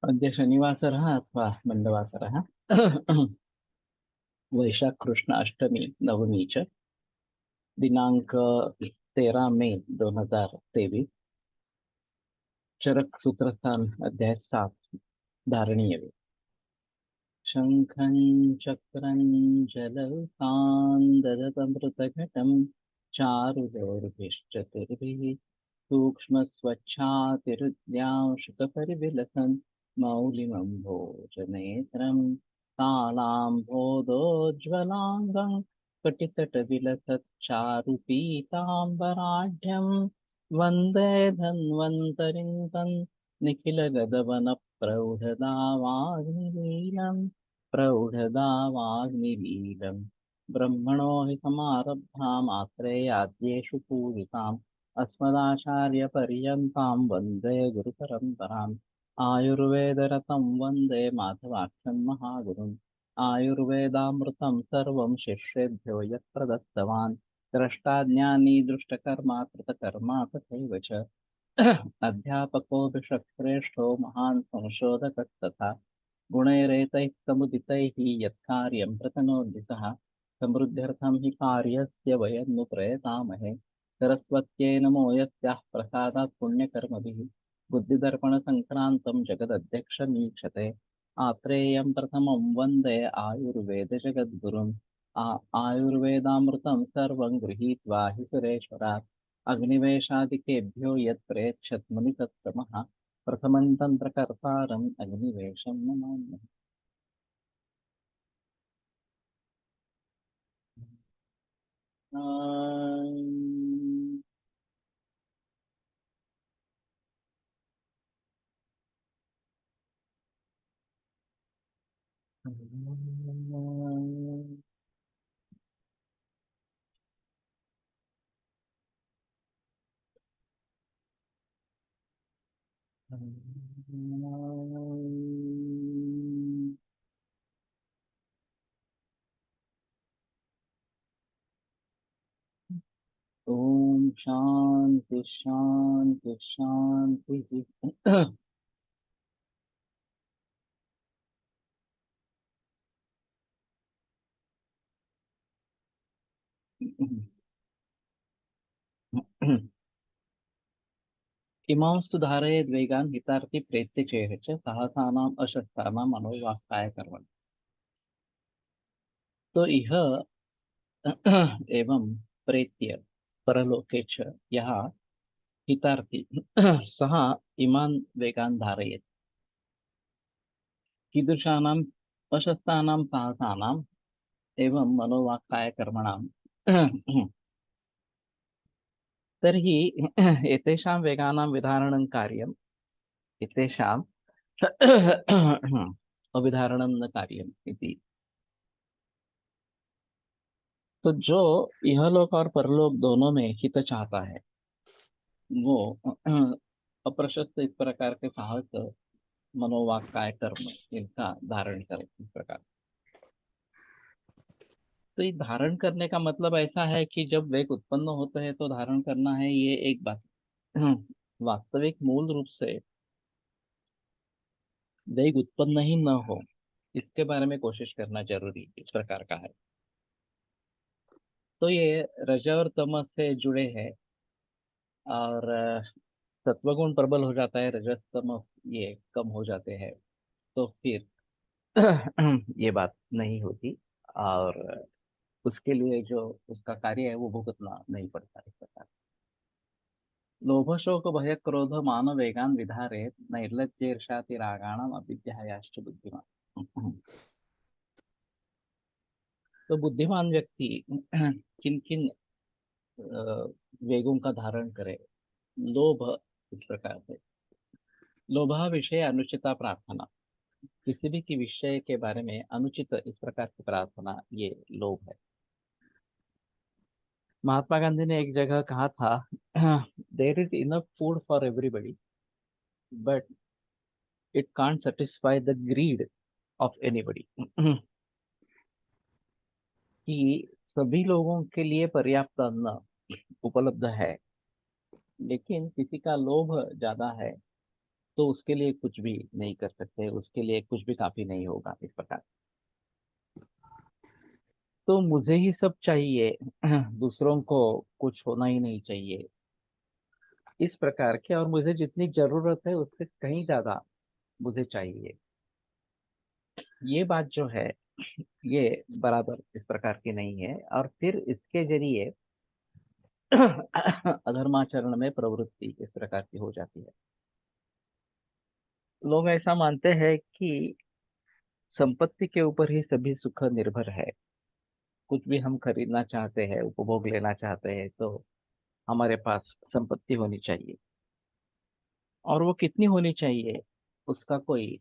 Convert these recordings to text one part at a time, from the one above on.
अद्य शनिवासरः अथवा मन्दवासरः वैशाख कृष्ण अष्टमी नवमी च दिनांक 13 मे 2023 चरक सूत्रस्थान अध्याय 7 धारणीय वेद। शंखं चक्रं जलौकान् चारुदौर्भिश्चतुर्भिः सूक्ष्मस्वच्छातिरुद्यांशुकपरिविलसन् मौलिमम्भोजनेत्रं तालाम्भोदोज्ज्वलाङ्गं कटितटविलसच्चारुपीताम्बराढ्यं वन्दे धन्वन्तरिं तं निखिलगगवनप्रौढदावाग्निलीलम् प्रौढदावाग्निलीलम् ब्रह्मणो हि समारब्धामात्रेयाद्येषु पूजिताम् अस्मदाचार्यपर्यन्तां वन्दे गुरुपरम्पराम् आयुर्वेदरतं वन्दे माधवाख्यं महागुरुम् आयुर्वेदामृतं सर्वं शिष्येभ्यो यत् प्रदत्तवान् द्रष्टाज्ञानी दृष्टकर्मा कृतकर्मा तथैव च अध्यापको विश्वश्रेष्ठो महान् संशोधकस्तथा गुणैरेतैः समुदितैः यत्कार्यं प्रतनोदितः समृद्ध्यर्थं हि कार्यस्य वयं नु प्रयतामहे सरस्वत्यै नमो यस्याः प्रसादात् पुण्यकर्मभिः बुद्धिदर्पणसङ्क्रान्तं जगदध्यक्षमीक्षते आत्रेयं प्रथमं वन्दे आयुर्वेदजगद्गुरुम् आयुर्वेदामृतं सर्वं गृहीत्वा हि सुरेश्वरात् अग्निवेशादिकेभ्यो यत् प्रेक्षत् मुनिसत्तमः प्रथमं तन्त्रकर्तारम् अग्निवेशं नमामि। ओम शांति शांति शांति। इमांस्तु धारयेद् वेगान् हितार्ति प्रेत्य चेह च सहसानाम् अशस्त्राणाम् मनोवाक्काय कर्मणि। तो इह एवं प्रेत्य परलोके च यः हितार्थी सः इमान् वेगान् धारयेत् कीदृशानाम् अशस्त्राणां साहसानाम् एवं मनोवाक्काय कर्मणाम् तर्हि एतेषां वेगानां विधारणं कार्यम् एतेषाम् अविधारणं न कार्यम् इति। तो जो इहलोक और परलोक दोनों में हित चाहता है वो अप्रशस्त इस प्रकार के साहस मनोवाक्काय कर्म इनका धारण करे इस प्रकार। तो ये धारण करने का मतलब ऐसा है कि जब वेग उत्पन्न होते हैं तो धारण करना है, ये एक बात। वास्तविक मूल रूप से वेग उत्पन्न ही न हो इसके बारे में कोशिश करना जरूरी इस प्रकार का है। तो ये रज और तमस से जुड़े हैं और सत्वगुण प्रबल हो जाता है, रजस तमस ये कम हो जाते हैं तो फिर ये बात नहीं होती और उसके लिए जो उसका कार्य है वो भुगतना नहीं पड़ता इस प्रकार। लोभ शोक भय क्रोध मान वेगान विधारे नैर्लज्जेर्षातिरागाणाम अविद्यायाश्च बुद्धिमान। तो बुद्धिमान व्यक्ति किन किन वेगों का धारण करे। लोभ इस प्रकार से, लोभा विषय अनुचिता प्रार्थना, किसी भी की विषय के बारे में अनुचित इस प्रकार की प्रार्थना, ये लोभ है। महात्मा गांधी ने एक जगह कहा था there is enough food for everybody but it can't satisfy the greed of anybody. कि सभी लोगों के लिए पर्याप्त अन्न उपलब्ध है लेकिन किसी का लोभ ज्यादा है तो उसके लिए कुछ भी नहीं कर सकते, उसके लिए कुछ भी काफी नहीं होगा इस प्रकार। तो मुझे ही सब चाहिए, दूसरों को कुछ होना ही नहीं चाहिए, इस प्रकार के, और मुझे जितनी जरूरत है उससे कहीं ज्यादा मुझे चाहिए, ये बात जो है ये बराबर इस प्रकार की नहीं है। और फिर इसके जरिए अधर्माचरण में प्रवृत्ति इस प्रकार की हो जाती है। लोग ऐसा मानते हैं कि संपत्ति के ऊपर ही सभी सुख निर्भर है। कुछ भी हम खरीदना चाहते हैं, उपभोग लेना चाहते हैं, तो हमारे पास संपत्ति होनी चाहिए, और वो कितनी होनी चाहिए उसका कोई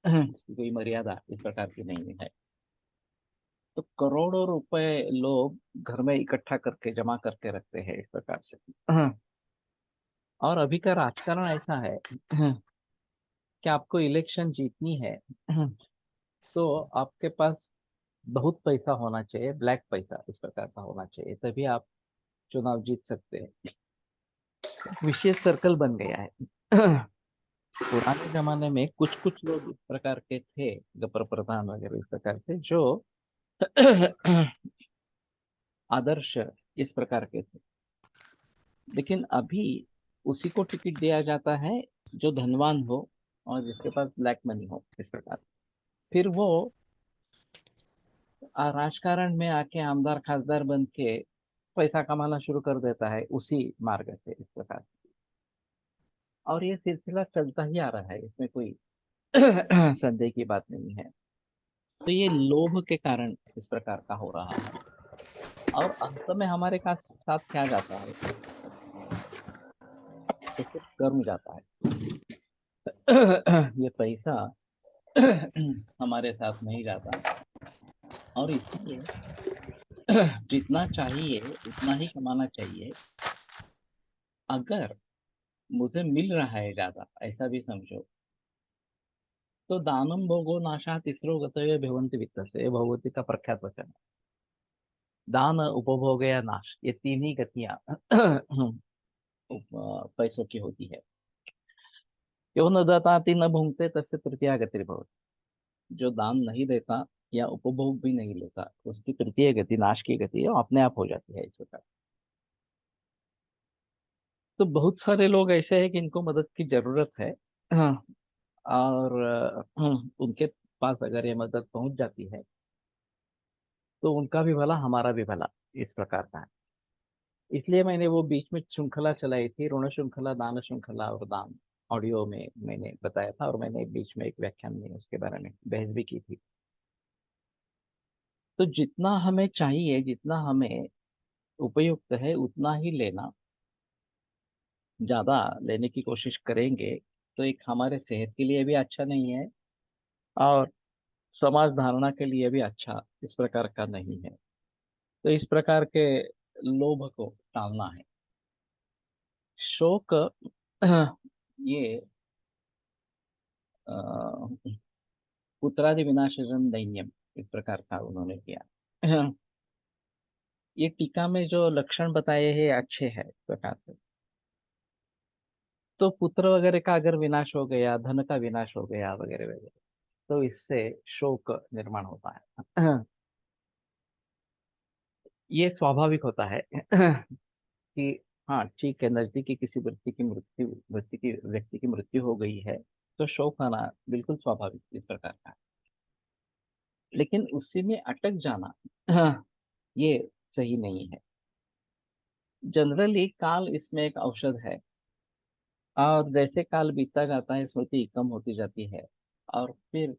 उसकी कोई मर्यादा इस प्रकार की नहीं है। तो करोड़ों रुपए लोग घर में इकट्ठा करके जमा करके रखते हैं इस प्रकार से। और अभी का राजकारण ऐसा है कि आपको इलेक्शन जीतनी है, तो आपके पास बहुत पैसा होना चाहिए, ब्लैक पैसा इस प्रकार का होना चाहिए, तभी आप चुनाव जीत सकते हैं। एक विशेष सर्कल बन गया है। पुराने जमाने में कुछ कुछ लोग इस प्रकार के थे, गब्बर प्रधान वगैरह इस प्रकार के, जो आदर्श इस प्रकार के थे। लेकिन अभी उसी को टिकट दिया जाता है जो धनवान हो और जिसके पास ब्लैक मनी हो इस प्रकार। फिर वो राजकारण में आके आमदार खासदार बन के पैसा कमाना शुरू कर देता है उसी मार्ग से इस प्रकार। और ये सिलसिला चलता ही आ रहा है, इसमें कोई संदेह की बात नहीं है। तो ये लोभ के कारण इस प्रकार का हो रहा है। और अंत में हमारे का साथ क्या जाता है, तो सिर्फ कर्म जाता है। ये पैसा हमारे साथ नहीं जाता, और इसलिए जितना चाहिए उतना ही कमाना चाहिए। अगर मुझे मिल रहा है ज्यादा, ऐसा भी समझो, तो दानम भोगो नाशा तिसरो गतव्य भेवंती वित्त से, ये भगवती का प्रख्यात वचन है। दान, उपभोग या नाश, ये तीन ही गतियां पैसों की होती है। क्यों न दाता न भूंगते तस्य तृतीया गतिर्भवति। जो दान नहीं देता या उपभोग भी नहीं लेता, उसकी तृतीय गति, नाश की गति है, वो अपने आप हो जाती है इस प्रकार। तो बहुत सारे लोग ऐसे हैं कि इनको मदद की जरूरत है। हाँ, और उनके पास अगर ये मदद पहुंच जाती है, तो उनका भी भला हमारा भी भला, इस प्रकार का है। इसलिए मैंने वो बीच में श्रृंखला चलाई थी, ऋण श्रृंखला, दान श्रृंखला और दान, ऑडियो में मैंने बताया था, और मैंने बीच में एक व्याख्यान में उसके बारे में बहस भी की थी। तो जितना हमें चाहिए, जितना हमें उपयुक्त है, उतना ही लेना। ज्यादा लेने की कोशिश करेंगे तो एक हमारे सेहत के लिए भी अच्छा नहीं है, और समाज धारणा के लिए भी अच्छा इस प्रकार का नहीं है। तो इस प्रकार के लोभ को टालना है। शोक, ये अ, पुत्रादि विनाशजन दैन्यम इस प्रकार का उन्होंने किया। ये टीका में जो लक्षण बताए हैं अच्छे हैं इस प्रकार से। तो पुत्र वगैरह का अगर विनाश हो गया, धन का विनाश हो गया वगैरह वगैरह, तो इससे शोक निर्माण होता है। ये स्वाभाविक होता है कि हाँ ठीक है, नजदीकी किसी व्यक्ति की मृत्यु हो गई है, तो शोक आना बिल्कुल स्वाभाविक इस प्रकार का है। लेकिन उसी में अटक जाना, ये सही नहीं है। जनरली काल इसमें एक औषध है, और जैसे काल बीतता जाता है स्मृति कम होती जाती है, और फिर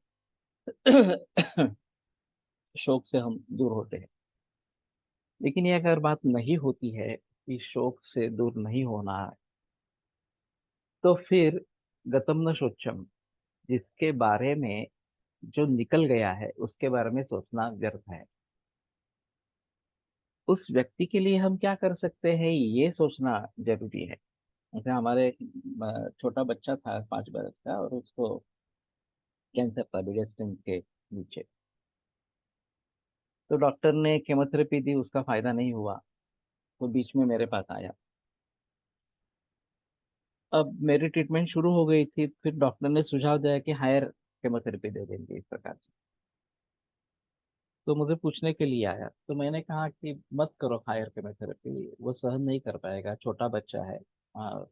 शोक से हम दूर होते हैं। लेकिन ये अगर बात नहीं होती है कि शोक से दूर नहीं होना है, तो फिर गतम न शोचम, जिसके बारे में जो निकल गया है उसके बारे में सोचना व्यर्थ है। उस व्यक्ति के लिए हम क्या कर सकते हैं ये सोचना जरूरी है। जैसे हमारे छोटा बच्चा था 5 बरस का, और उसको कैंसर था ब्रेस्ट के नीचे। तो डॉक्टर ने केमोथेरेपी दी, उसका फायदा नहीं हुआ, तो बीच में मेरे पास आया। अब मेरी ट्रीटमेंट शुरू हो गई थी, फिर डॉक्टर ने सुझाव दिया कि हायर केमोथेरेपी दे देंगे इस प्रकार से। तो मुझे पूछने के लिए आया, तो मैंने कहा कि मत करो हायर केमोथेरेपी, वो सहन नहीं कर पाएगा, छोटा बच्चा है, और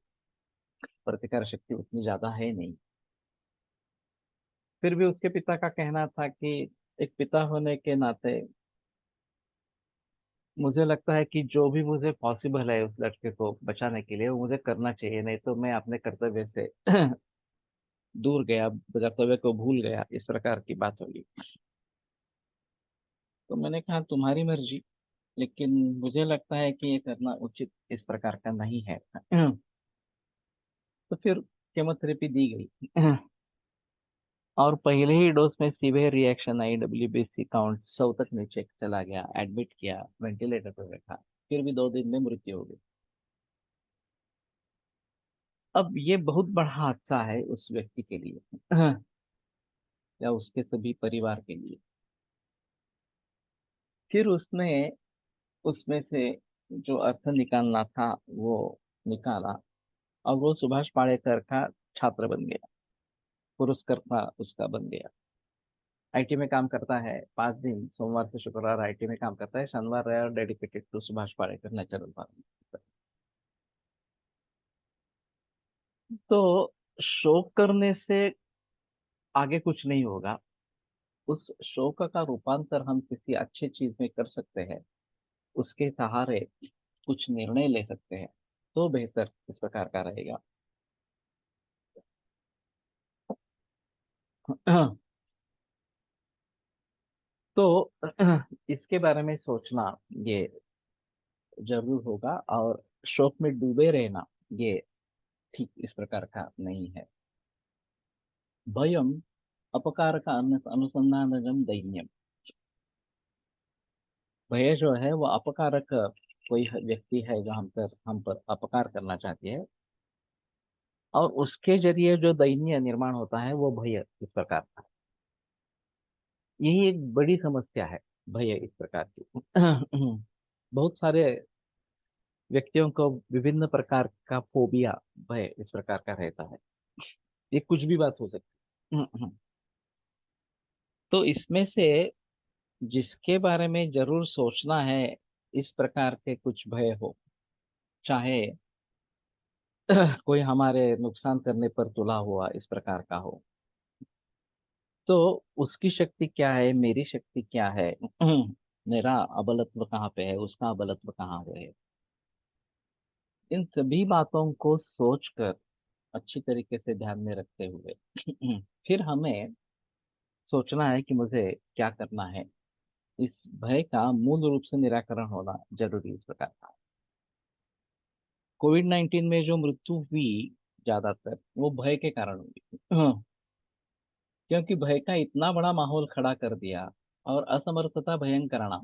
प्रतिकार शक्ति उतनी ज्यादा है नहीं। फिर भी उसके पिता का कहना था कि एक पिता होने के नाते मुझे लगता है कि जो भी मुझे पॉसिबल है उस लड़के को बचाने के लिए वो मुझे करना चाहिए, नहीं तो मैं अपने कर्तव्य से दूर गया, कर्तव्य को भूल गया, इस प्रकार की बात होगी। तो मैंने कहा तुम्हारी मर्जी, लेकिन मुझे लगता है कि ये करना उचित इस प्रकार का नहीं है। तो फिर केमोथेरेपी दी गई। और पहले ही डोज में severe reaction I, WBC count 100 तक नीचे चला गया, एडमिट किया, वेंटिलेटर पर रखा, फिर भी 2 दिन में मृत्यु हो गई। अब ये बहुत बड़ा हादसा है उस व्यक्ति के लिए, या उसके सभी परिवार के लिए। फिर उसने उसमें से जो अर्थ निकालना था वो निकाला, और वो सुभाष पालेकर का छात्र बन गया, पुरस्कर्ता उसका बन गया। IT में काम करता है, 5 दिन सोमवार से शुक्रवार IT में काम करता है, शनिवार रविवार dedicated to Subhash Palekar natural farming. तो शोक करने से आगे कुछ नहीं होगा, उस शोक का रूपांतर हम किसी अच्छी चीज में कर सकते हैं, उसके सहारे कुछ निर्णय ले सकते हैं, तो बेहतर इस प्रकार का रहेगा। तो इसके बारे में सोचना ये जरूर होगा, और शोक में डूबे रहना ये ठीक इस प्रकार का नहीं है। भयम अपकार का अनुसंधानजम दैन्यम। भय जो है वो अपकारक, कोई व्यक्ति है जो हम पर अपकार करना चाहती है, और उसके जरिए जो दैन्य निर्माण होता है वो भय इस प्रकार का। यही एक बड़ी समस्या है, भय इस प्रकार की। बहुत सारे व्यक्तियों को विभिन्न प्रकार का फोबिया, भय इस प्रकार का रहता है। ये कुछ भी बात हो सकती है। तो इसमें से जिसके बारे में जरूर सोचना है, इस प्रकार के कुछ भय हो, चाहे कोई हमारे नुकसान करने पर तुला हुआ इस प्रकार का हो, तो उसकी शक्ति क्या है, मेरी शक्ति क्या है, मेरा अबलत्व कहाँ पे है, उसका अबलत्व कहाँ पे है, इन सभी बातों को सोचकर अच्छी तरीके से ध्यान में रखते हुए फिर हमें सोचना है कि मुझे क्या करना है। इस भय का मूल रूप से निराकरण होना जरूरी इस प्रकार का। कोविड-19 में जो मृत्यु हुई ज्यादातर वो भय के कारण हुई। क्योंकि भय का इतना बड़ा माहौल खड़ा कर दिया, और असमर्थता भयंकर नाम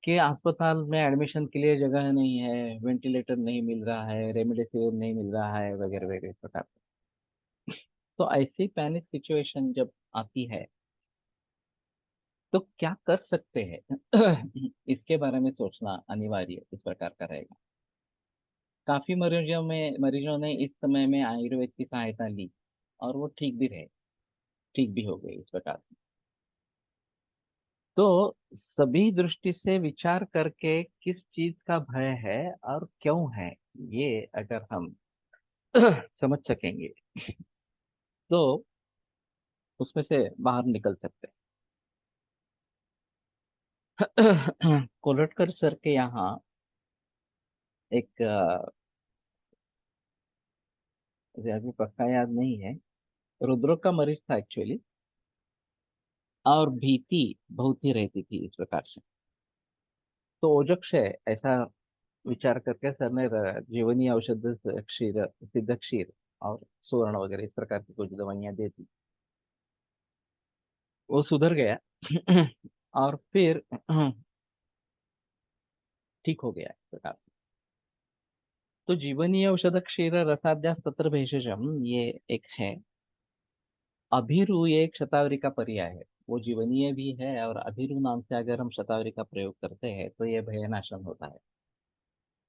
कि अस्पताल में एडमिशन के लिए जगह नहीं है, वेंटिलेटर नहीं मिल रहा है, रेमडेसिविर नहीं मिल रहा है, वगैरह वगैरह इस प्रकार। तो ऐसी पैनिक सिचुएशन जब आती है तो क्या कर सकते हैं, इसके बारे में सोचना अनिवार्य इस प्रकार का रहेगा। काफी मरीजों ने इस समय में आयुर्वेद की सहायता ली, और वो ठीक भी रहे, ठीक भी हो गए इस प्रकार। तो सभी दृष्टि से विचार करके किस चीज का भय है और क्यों है, ये अगर हम समझ सकेंगे तो उसमें से बाहर निकल सकते हैं। कोलटकर सर के यहाँ एक मुझे अभी पक्का याद नहीं है, रुद्र का मरीज था एक्चुअली, और भीति बहुत ही रहती थी इस प्रकार से। तो ओजक्ष है ऐसा विचार करके सर ने जीवनी औषध क्षीर, सिद्ध क्षीर और सुवर्ण वगैरह इस प्रकार की कुछ दवाइयां दे दी। वो सुधर गया। और फिर ठीक हो गया इस प्रकार। तो जीवनीय औषध क्षीर रसाध्यास तत्र भेषजम, ये एक है। अभिरु ये एक शतावरी का पर्याय है, वो जीवनीय भी है, और अभिरु नाम से अगर हम शतावरी का प्रयोग करते हैं तो ये भयनाशन होता है।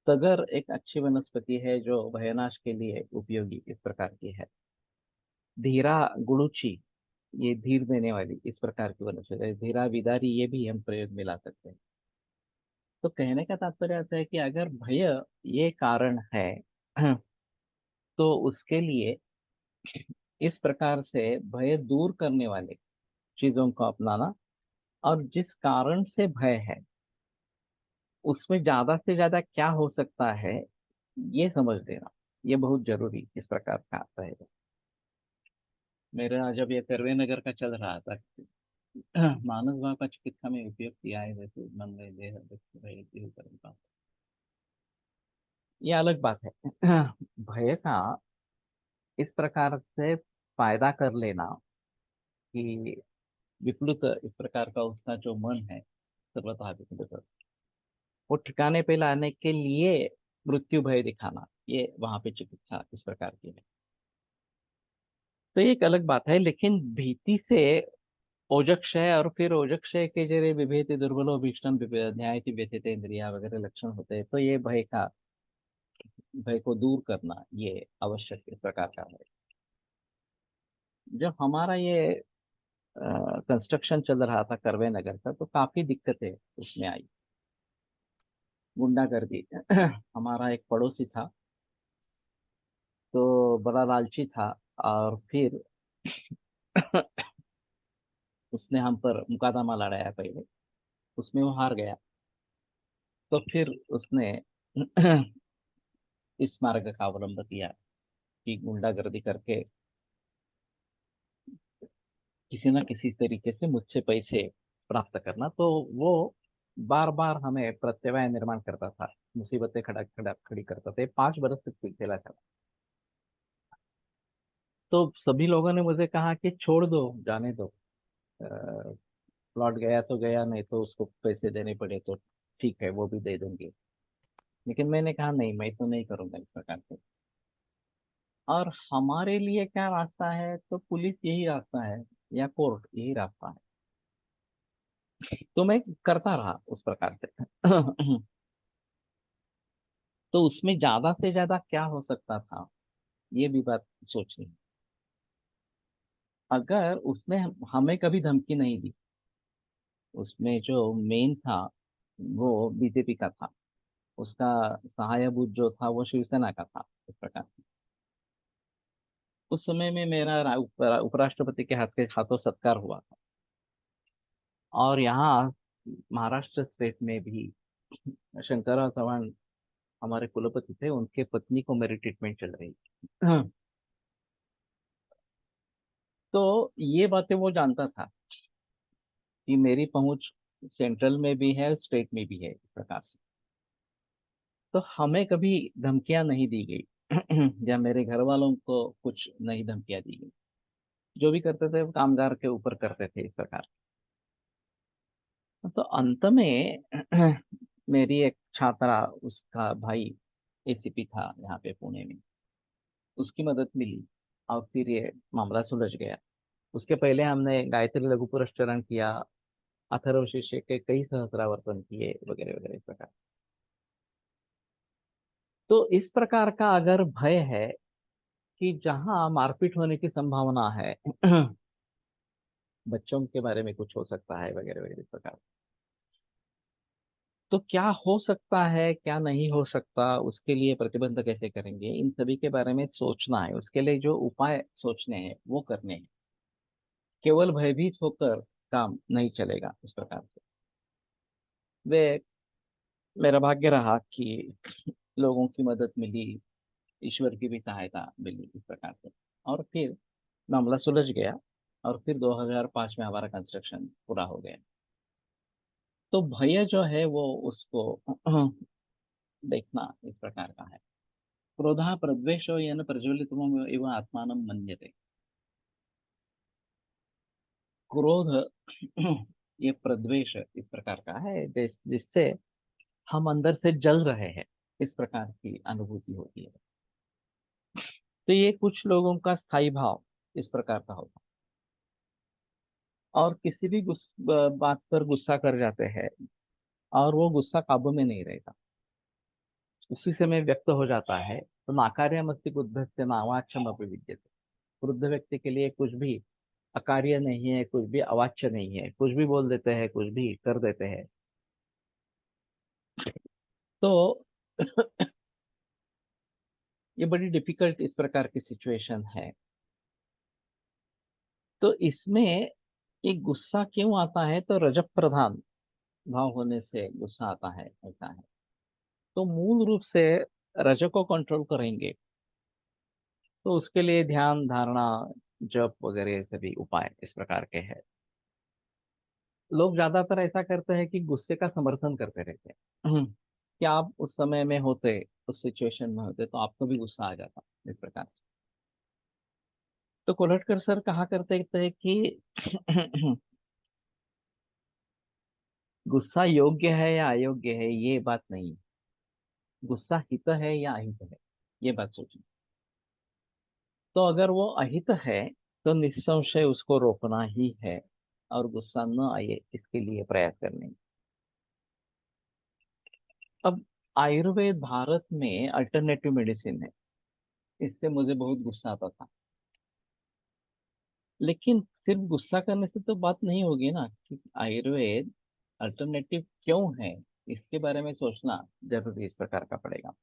तगर एक अच्छी वनस्पति है जो भयनाश के लिए उपयोगी इस प्रकार की है। धीरा गुड़ुची, ये धीर देने वाली इस प्रकार की वनस्पति है। धीरा विदारी, ये भी हम प्रयोग में ला सकते हैं। तो कहने का तात्पर्य आता है कि अगर भय ये कारण है तो उसके लिए इस प्रकार से भय दूर करने वाले चीजों को अपनाना, और जिस कारण से भय है उसमें ज्यादा से ज्यादा क्या हो सकता है ये समझ लेना, ये बहुत जरूरी इस प्रकार का रहेगा। मेरा जब ये करवे नगर का चल रहा था, मानस भाव का चिकित्सा में उपयोग किया है, जैसे मन में देह दुख भय देह कर्म का, ये अलग बात है। भय का इस प्रकार से फायदा कर लेना कि विप्लुत इस प्रकार का उसका जो मन है सर्वथा विप्लुत, वो ठिकाने पे लाने के लिए मृत्यु भय दिखाना, ये वहां पे चिकित्सा इस प्रकार की है। तो ये एक अलग बात है, लेकिन भीति से ओजक्षय और फिर ओजक्षय के जरिए विभेति दुर्बलो भीषण न्याय व्यथित इंद्रिया वगैरह लक्षण होते हैं, तो ये भय को दूर करना ये आवश्यक इस प्रकार का है। जब हमारा ये कंस्ट्रक्शन चल रहा था करवे नगर का, तो काफी दिक्कतें उसमें आई। गुंडागर्दी हमारा एक पड़ोसी था, तो बड़ा लालची था, और फिर उसने हम पर मुकदमा लड़ाया पहले, उसमें वो हार गया। तो फिर उसने इस मार्ग का अवलंब किया कि गुंडागर्दी करके किसी न किसी तरीके से मुझसे पैसे प्राप्त करना। तो वो बार बार हमें प्रत्यवाय निर्माण करता था, मुसीबतें खड़ा खड़ा खड़ी करता था। ये 5 बरस तक चला था। तो सभी लोगों ने मुझे कहा कि छोड़ दो, जाने दो, प्लॉट गया तो गया, नहीं तो उसको पैसे देने पड़े तो ठीक है, वो भी दे दूंगी। लेकिन मैंने कहा नहीं, मैं तो नहीं करूंगा इस प्रकार से। और हमारे लिए क्या रास्ता है, तो पुलिस यही रास्ता है, या कोर्ट यही रास्ता है। तो मैं करता रहा उस प्रकार से। तो उसमें ज्यादा से ज्यादा क्या हो सकता था, ये भी बात सोचनी है। अगर उसने हमें कभी धमकी नहीं दी, उसमें जो मेन था वो बीजेपी का था, उसका सहायभूत जो था वो शिवसेना का था इस प्रकार से। उस समय में मेरा उपराष्ट्रपति के हाथों सत्कार हुआ था। और यहाँ महाराष्ट्र स्टेट में भी शंकरराव चव्हाण हमारे कुलपति थे, उनके पत्नी को मेरी ट्रीटमेंट चल रही थी। तो ये बातें वो जानता था कि मेरी पहुंच सेंट्रल में भी है, स्टेट में भी है इस प्रकार से। तो हमें कभी धमकियां नहीं दी गई, या मेरे घर वालों को कुछ नहीं धमकियां दी गई। जो भी करते थे वो कामगार के ऊपर करते थे इस प्रकार। तो अंत में मेरी एक छात्रा, उसका भाई एसीपी था यहाँ पे पुणे में, उसकी मदद मिली, और फिर ये मामला सुलझ गया। उसके पहले हमने गायत्री लघु पुरस्चरण किया, अथर्व शीर्षे के कई सहस्रावर्तन किए, वगैरह वगैरह इस प्रकार। तो इस प्रकार का अगर भय है कि जहां मारपीट होने की संभावना है, बच्चों के बारे में कुछ हो सकता है, वगैरह वगैरह इस प्रकार, तो क्या हो सकता है क्या नहीं हो सकता, उसके लिए प्रतिबंध कैसे करेंगे, इन सभी के बारे में सोचना है। उसके लिए जो उपाय सोचने हैं वो करने हैं। केवल भयभीत होकर काम नहीं चलेगा इस प्रकार से। वे मेरा भाग्य रहा कि लोगों की मदद मिली, ईश्वर की भी सहायता मिली इस प्रकार से, और फिर मामला सुलझ गया। और फिर 2005 में हमारा कंस्ट्रक्शन पूरा हो गया। तो भय जो है वो उसको देखना इस प्रकार का है। क्रोधः प्रद्वेषो येन प्रज्वलितम् इव आत्मानं मन्यते। क्रोध ये प्रद्वेष इस प्रकार का है, जिससे हम अंदर से जल रहे हैं, इस प्रकार की अनुभूति होती है। तो ये कुछ लोगों का स्थायी भाव इस प्रकार का होता है, और किसी भी बात पर गुस्सा कर जाते हैं, और वो गुस्सा काबू में नहीं रहता। उसी समय व्यक्त हो जाता है, तो नाकार्यमस्ति बुद्धस्य नावाच्यम अपि विद्यते। वृद्ध व्यक्ति के लिए कुछ भी अकार्य नहीं है, कुछ भी अवाच्य नहीं है, कुछ भी बोल देते हैं, कुछ भी कर देते हैं। तो ये बड़ी डिफिकल्ट इस प्रकार की सिचुएशन है। तो इसमें एक गुस्सा क्यों आता है, तो रजत प्रधान भाव होने से गुस्सा आता है, ऐसा है। तो मूल रूप से रज को कंट्रोल करेंगे, तो उसके लिए ध्यान धारणा जप वगैरह सभी उपाय इस प्रकार के हैं। लोग ज्यादातर ऐसा करते हैं कि गुस्से का समर्थन करते रहते हैं। कि आप उस समय में होते, उस सिचुएशन में होते, तो आपको भी गुस्सा आ जाता इस प्रकार से। तो कोलटकर सर कहा करते थे कि गुस्सा योग्य है या अयोग्य है ये बात नहीं, गुस्सा हित है या अहित है ये बात सोचिए। तो अगर वो अहित है तो निस्संशय उसको रोकना ही है, और गुस्सा न आए इसके लिए प्रयास करने। अब आयुर्वेद भारत में अल्टरनेटिव मेडिसिन है, इससे मुझे बहुत गुस्सा आता था। लेकिन सिर्फ गुस्सा करने से तो बात नहीं होगी ना, कि आयुर्वेद अल्टरनेटिव क्यों है, इसके बारे में सोचना जरूरी इस प्रकार का पड़ेगा।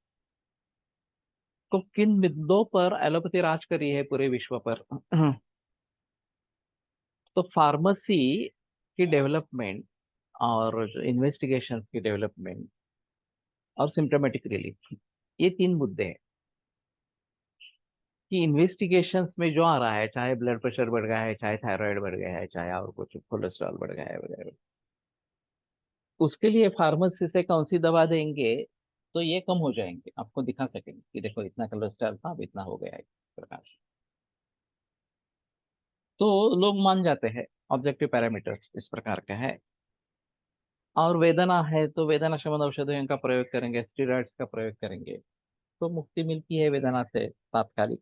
तो किन मुद्दों पर एलोपैथी राज करी है पूरे विश्व पर? तो फार्मेसी की डेवलपमेंट, और इन्वेस्टिगेशन की डेवलपमेंट, और सिम्टोमेटिक रिलीफ, ये तीन मुद्दे हैं। कि इन्वेस्टिगेशंस में जो आ रहा है, चाहे ब्लड प्रेशर बढ़ गया है, चाहे थायराइड बढ़ गया है, चाहे और कुछ कोलेस्ट्रॉल बढ़ गया है वगैरह, उसके लिए फार्मेसी से कौन सी दवा देंगे तो ये कम हो जाएंगे, आपको दिखा सकेंगे कि देखो इतना कोलेस्ट्रॉल था, अब इतना हो गया है, इस प्रकार से। तो लोग मान जाते हैं, ऑब्जेक्टिव पैरामीटर्स इस प्रकार का है। और वेदना है तो वेदना शमन औषधियों का प्रयोग करेंगे, स्टेरॉइड्स का प्रयोग करेंगे, तो मुक्ति मिलती है वेदना से तात्कालिक।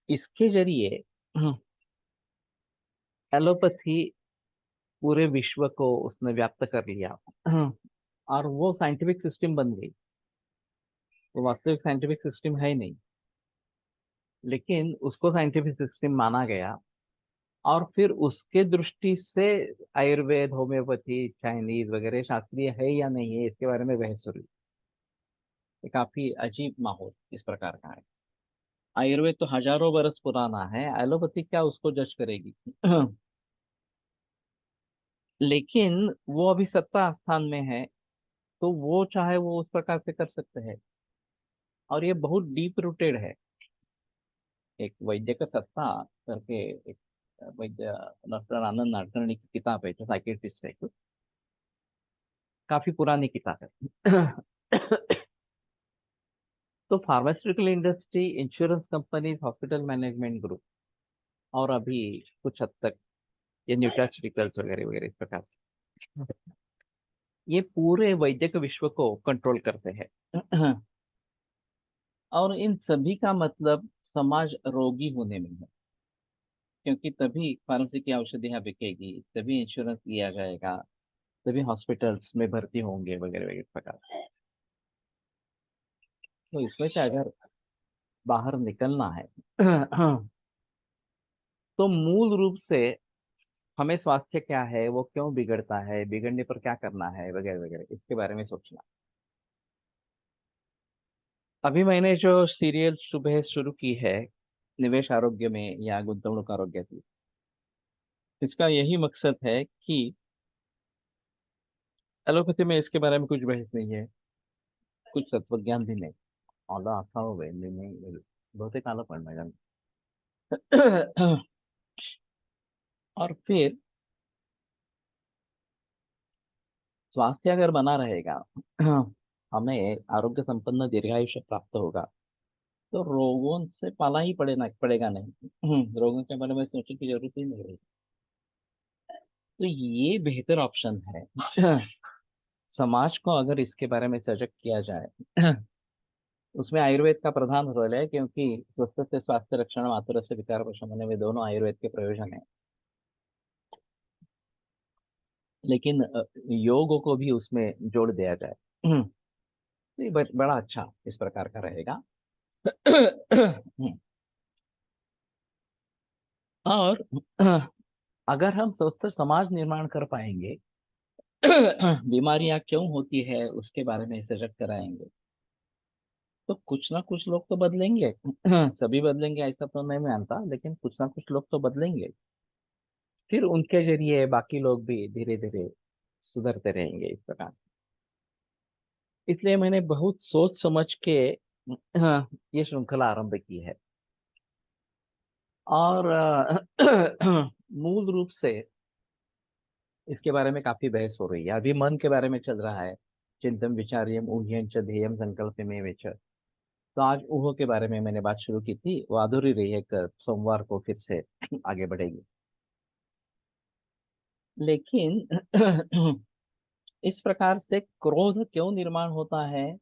इसके जरिए एलोपैथी पूरे विश्व को उसने व्याप्त कर लिया। और वो साइंटिफिक सिस्टम बन गई। वो वास्तविक साइंटिफिक सिस्टम है ही नहीं, लेकिन उसको साइंटिफिक सिस्टम माना गया। और फिर उसके दृष्टि से आयुर्वेद, होम्योपैथी, चाइनीज वगैरह शास्त्रीय है या नहीं है, इसके बारे में बहस हो रही। ये काफी अजीब माहौल इस प्रकार का है। आयुर्वेद तो हजारों बरस पुराना है, एलोपैथी क्या उसको जज करेगी? लेकिन वो अभी सत्ता स्थान में है, तो वो चाहे वो उस प्रकार से कर सकते हैं। और ये बहुत डीप रूटेड है। एक वैद्य का सत्ता करके एक वैद्य डॉक्टर आनंद नाडकर्णी की किताब है, जो साइकेट्रिस्ट है, काफी पुरानी किताब है। तो pharmaceutical industry, insurance company, hospital management group, और अभी कुछ हद तक ये न्यूट्रास्यूटिकल्स वगैरह वगैरह इस प्रकार से, ये पूरे वैद्यक विश्व को कंट्रोल करते हैं। और इन सभी का मतलब समाज रोगी होने में है, क्योंकि तभी फार्मेसी की औषधियाँ बिकेगी, तभी इंश्योरेंस लिया जाएगा, तभी हॉस्पिटल्स में भर्ती होंगे वगैरह वगैरह इस प्रकार से। तो इसमें से अगर बाहर निकलना है, तो मूल रूप से हमें स्वास्थ्य क्या है, वो क्यों बिगड़ता है, बिगड़ने पर क्या करना है वगैरह वगैरह, इसके बारे में सोचना। अभी मैंने जो सीरियल सुबह शुरू की है, निवेश आरोग्य में या गुंतवणूक आरोग्य की, इसका यही मकसद है कि एलोपैथी में इसके बारे में कुछ बहस नहीं है, कुछ तत्व ज्ञान भी नहीं। औला आता हो गए नहीं, बहुत काला पड़ना जान। और फिर स्वास्थ्य अगर बना रहेगा, हमें आरोग्य संपन्न दीर्घायुष्य प्राप्त होगा, तो रोगों से पाला ही पड़ेगा नहीं। रोगों के बारे में सोचने की जरूरत ही नहीं रहेगी। तो ये बेहतर ऑप्शन है। समाज को अगर इसके बारे में सजग किया जाए, उसमें आयुर्वेद का प्रधान रोल है, क्योंकि स्वस्थ से स्वास्थ्य रक्षण, आतुर से विकार उपशमन में दोनों आयुर्वेद के प्रयोजन है। लेकिन योग को भी उसमें जोड़ दिया जाए। तो ये बड़ा अच्छा इस प्रकार का रहेगा। और अगर हम स्वस्थ समाज निर्माण कर पाएंगे, बीमारियां क्यों होती है उसके बारे में सजग कराएंगे, तो कुछ ना कुछ लोग तो बदलेंगे। सभी बदलेंगे ऐसा तो नहीं मानता, लेकिन कुछ ना कुछ लोग तो बदलेंगे। फिर उनके जरिए बाकी लोग भी धीरे धीरे सुधरते रहेंगे इस प्रकार। इसलिए मैंने बहुत सोच समझ के ये श्रृंखला आरंभ की है। और मूल रूप से इसके बारे में काफी बहस हो रही है, अभी मन के बारे में चल रहा है। चिंतन विचार्यम ऊह्यं च ध्येयं संकल्पमे वेच। तो आज ऊहो के बारे में मैंने बात शुरू की थी, वो अधूरी रही है, एक सोमवार को फिर से आगे बढ़ेगी। लेकिन इस प्रकार से क्रोध क्यों निर्माण होता है?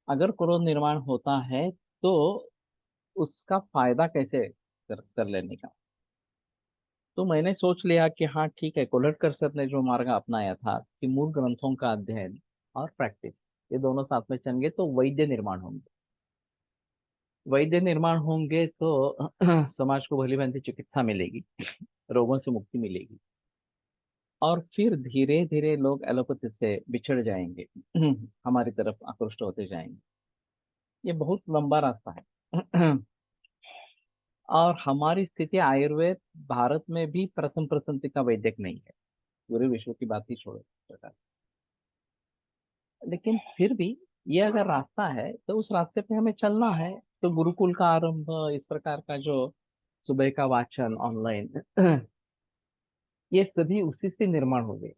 अगर क्रोध निर्माण होता है तो उसका फायदा कैसे कर लेने का? तो मैंने सोच लिया कि हाँ ठीक है, कोलटकर सर ने जो मार्ग अपनाया था कि मूल ग्रंथों का अध्ययन और प्रैक्टिस, ये दोनों साथ में चलेंगे तो वैद्य निर्माण होंगे। वैद्य निर्माण होंगे तो समाज को भली भांति चिकित्सा मिलेगी, रोगों से मुक्ति मिलेगी। और फिर धीरे धीरे लोग एलोपैथी से बिछड़ जाएंगे, हमारी तरफ आकृष्ट होते जाएंगे। ये बहुत लंबा रास्ता है। और हमारी स्थिति आयुर्वेद भारत में भी प्रथम प्रशंति का वैद्यक नहीं है, पूरे विश्व की बात ही छोड़ो इस प्रकार। लेकिन फिर भी ये अगर रास्ता है तो उस रास्ते पे हमें चलना है। तो गुरुकुल का आरंभ, इस प्रकार का जो सुबह का वाचन ऑनलाइन, ये सभी उसी से निर्माण हो गए।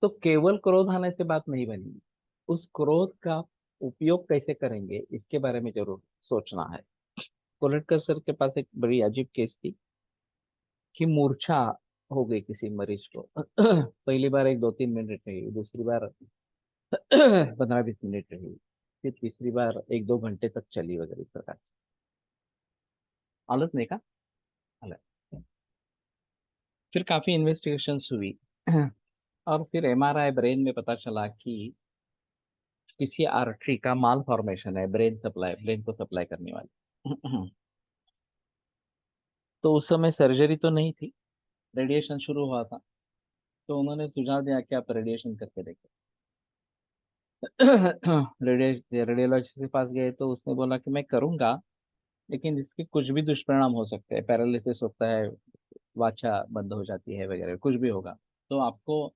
तो केवल क्रोध आने से बात नहीं बनेगी, उस क्रोध का उपयोग कैसे करेंगे इसके बारे में जरूर सोचना है। कोलटकर सर के पास एक बड़ी अजीब केस थी कि मूर्छा हो गई किसी मरीज को। पहली बार एक 2-3 मिनट रही, दूसरी बार 15-20 मिनट रही, फिर तीसरी बार 1-2 घंटे तक चली वगैरह इस प्रकार से। हालत नहीं का हालत। फिर काफी इन्वेस्टिगेशंस हुई। और फिर एमआरआई ब्रेन में पता चला कि किसी आर्टरी का माल फॉर्मेशन है, ब्रेन सप्लाई, ब्रेन को सप्लाई करने वाली। तो उस समय सर्जरी तो नहीं थी, रेडिएशन शुरू हुआ था। तो उन्होंने सुझाव दिया कि आप रेडिएशन करके देखें। रेडियोलॉजिस्ट के पास गए तो उसने बोला कि मैं करूंगा, लेकिन इसके कुछ भी दुष्परिणाम हो सकते हैं, पैरालिसिस होता है, वाचा बंद हो जाती है वगैरह, कुछ भी होगा। तो आपको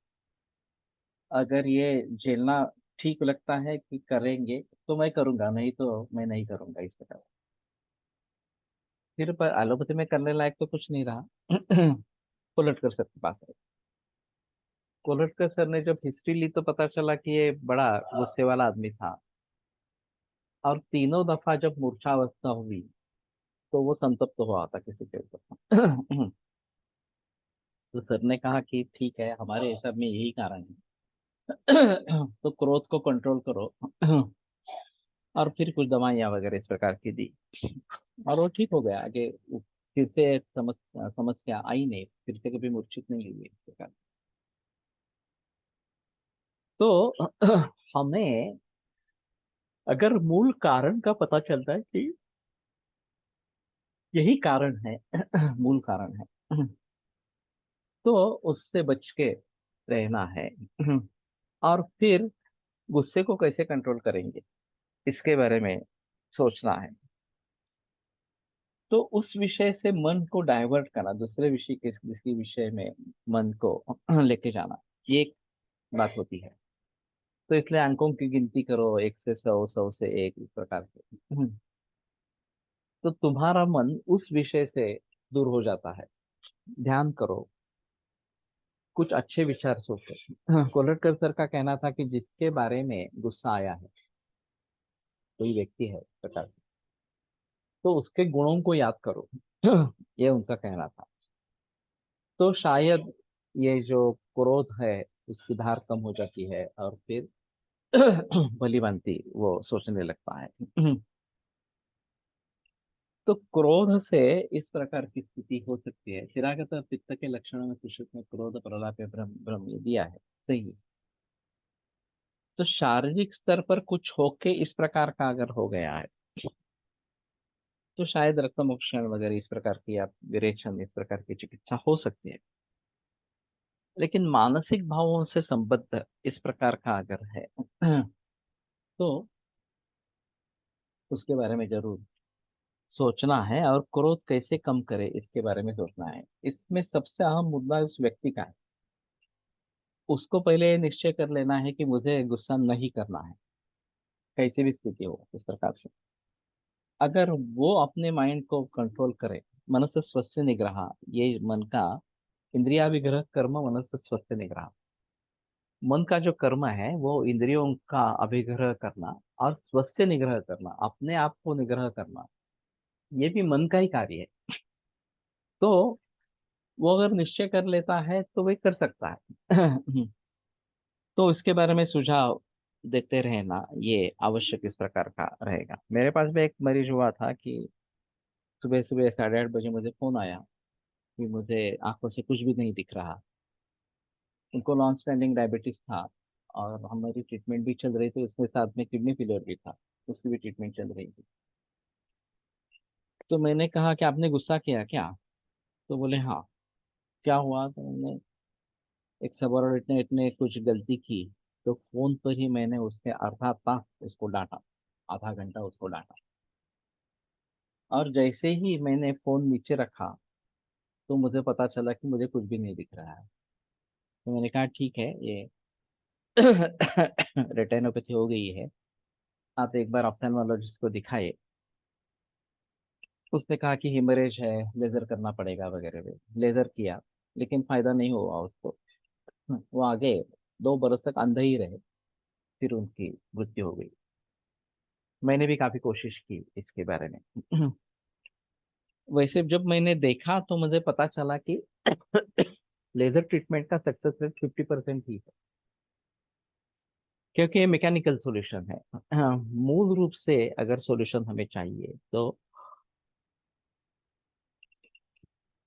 अगर ये झेलना ठीक लगता है कि करेंगे तो मैं करूंगा, नहीं तो मैं नहीं करूंगा इस प्रकार। फिर पर एलोपैथी में करने लायक तो कुछ नहीं रहा। कोलटकर सर के पास है। कोलटकर सर ने जब हिस्ट्री ली तो पता चला कि ये बड़ा गुस्से वाला आदमी था। और तीनों दफा जब मूर्छावस्था हुई तो वो संतप्त हुआ था किसी के ऊपर। तो सर ने कहा कि ठीक है, हमारे सब में यही कारण है। तो क्रोध को कंट्रोल करो। और फिर कुछ दवाइयाँ वगैरह इस प्रकार की दी, और वो ठीक हो गया आगे। फिर से समस्या आई नहीं, फिर से कभी मूर्छित नहीं हुई इस प्रकार। तो हमें अगर मूल कारण का पता चलता है कि यही कारण है, मूल कारण है, तो उससे बच के रहना है। और फिर गुस्से को कैसे कंट्रोल करेंगे इसके बारे में सोचना है। तो उस विषय से मन को डाइवर्ट करना, दूसरे विषय के किसी विषय में मन को लेके जाना, ये एक बात होती है। तो इसलिए अंकों की गिनती करो, 1 से 100, 100 से 1, इस प्रकार से। तो तुम्हारा मन उस विषय से दूर हो जाता है। ध्यान करो, कुछ अच्छे विचार सोचो। कोलटकर सर का कहना था कि जिसके बारे में गुस्सा आया है, कोई व्यक्ति है इस प्रकार से, तो उसके गुणों को याद करो। ये उनका कहना था। तो शायद ये जो क्रोध है उसकी धार कम हो जाती है, और फिर भली भांति वो सोचने लगता है। तो क्रोध से इस प्रकार की स्थिति हो सकती है। चिरागत पित्त के लक्षणों में सुश्रुत में क्रोध प्रलाप भ्रम भ्रम ये दिया है, सही है। तो शारीरिक स्तर पर कुछ होके इस प्रकार का अगर हो गया है, तो शायद रक्तमोक्षण वगैरह इस प्रकार की, या विरेचन इस प्रकार की चिकित्सा हो सकती है। लेकिन मानसिक भावों से संबद्ध इस प्रकार का अगर है तो उसके बारे में जरूर सोचना है, और क्रोध कैसे कम करे इसके बारे में सोचना है। इसमें सबसे अहम मुद्दा उस व्यक्ति का है। उसको पहले ये निश्चय कर लेना है कि मुझे गुस्सा नहीं करना है, कैसी भी स्थिति हो इस प्रकार से। अगर वो अपने माइंड को कंट्रोल करे, मनस्य स्वस्थ निग्रह, ये मन का इंद्रियाभिग्रह कर्म मनस्य स्वस्थ निग्रह, मन का जो कर्म है वो इंद्रियों का अभिग्रह करना और स्वस्थ निग्रह करना, अपने आप को निग्रह करना, ये भी मन का ही कार्य है। तो वो अगर निश्चय कर लेता है तो वही कर सकता है तो इसके बारे में सुझाव देते रहना ये आवश्यक इस प्रकार का रहेगा। मेरे पास भी एक मरीज हुआ था कि सुबह सुबह 8:30 बजे मुझे फोन आया कि मुझे आंखों से कुछ भी नहीं दिख रहा। उनको लॉन्ग स्टैंडिंग डायबिटीज था, और हमारी ट्रीटमेंट भी चल रही थी, उसके साथ में किडनी फेलियर भी था, उसकी भी ट्रीटमेंट चल रही थी। तो मैंने कहा कि आपने गुस्सा किया क्या? तो बोले हाँ। क्या हुआ? तो मैंने, एक सबॉर्डिनेट ने इतने कुछ गलती की, तो फोन पर ही मैंने उसके आधा तास उसको डांटा, आधा घंटा उसको डांटा। और जैसे ही मैंने फोन नीचे रखा, तो मुझे पता चला कि मुझे कुछ भी नहीं दिख रहा है। तो मैंने कहा ठीक है, ये रेटिनोपैथी हो गई है, आप एक बार ऑप्थेल्मोलॉजिस्ट को दिखाइए। उसने कहा कि हिमरेज है, लेजर करना पड़ेगा वगैरह वगैरह। लेजर किया, लेकिन फायदा नहीं हुआ उसको। वो आगे 2 बरस तक अंधा ही रहे, फिर उनकी मृत्यु हो गई। मैंने भी काफी कोशिश की इसके बारे में वैसे जब मैंने देखा तो मुझे पता चला कि लेजर ट्रीटमेंट का सक्सेस रेट 50% ही है, क्योंकि ये मैकेनिकल सॉल्यूशन है। हाँ, मूल रूप से अगर सॉल्यूशन हमें चाहिए तो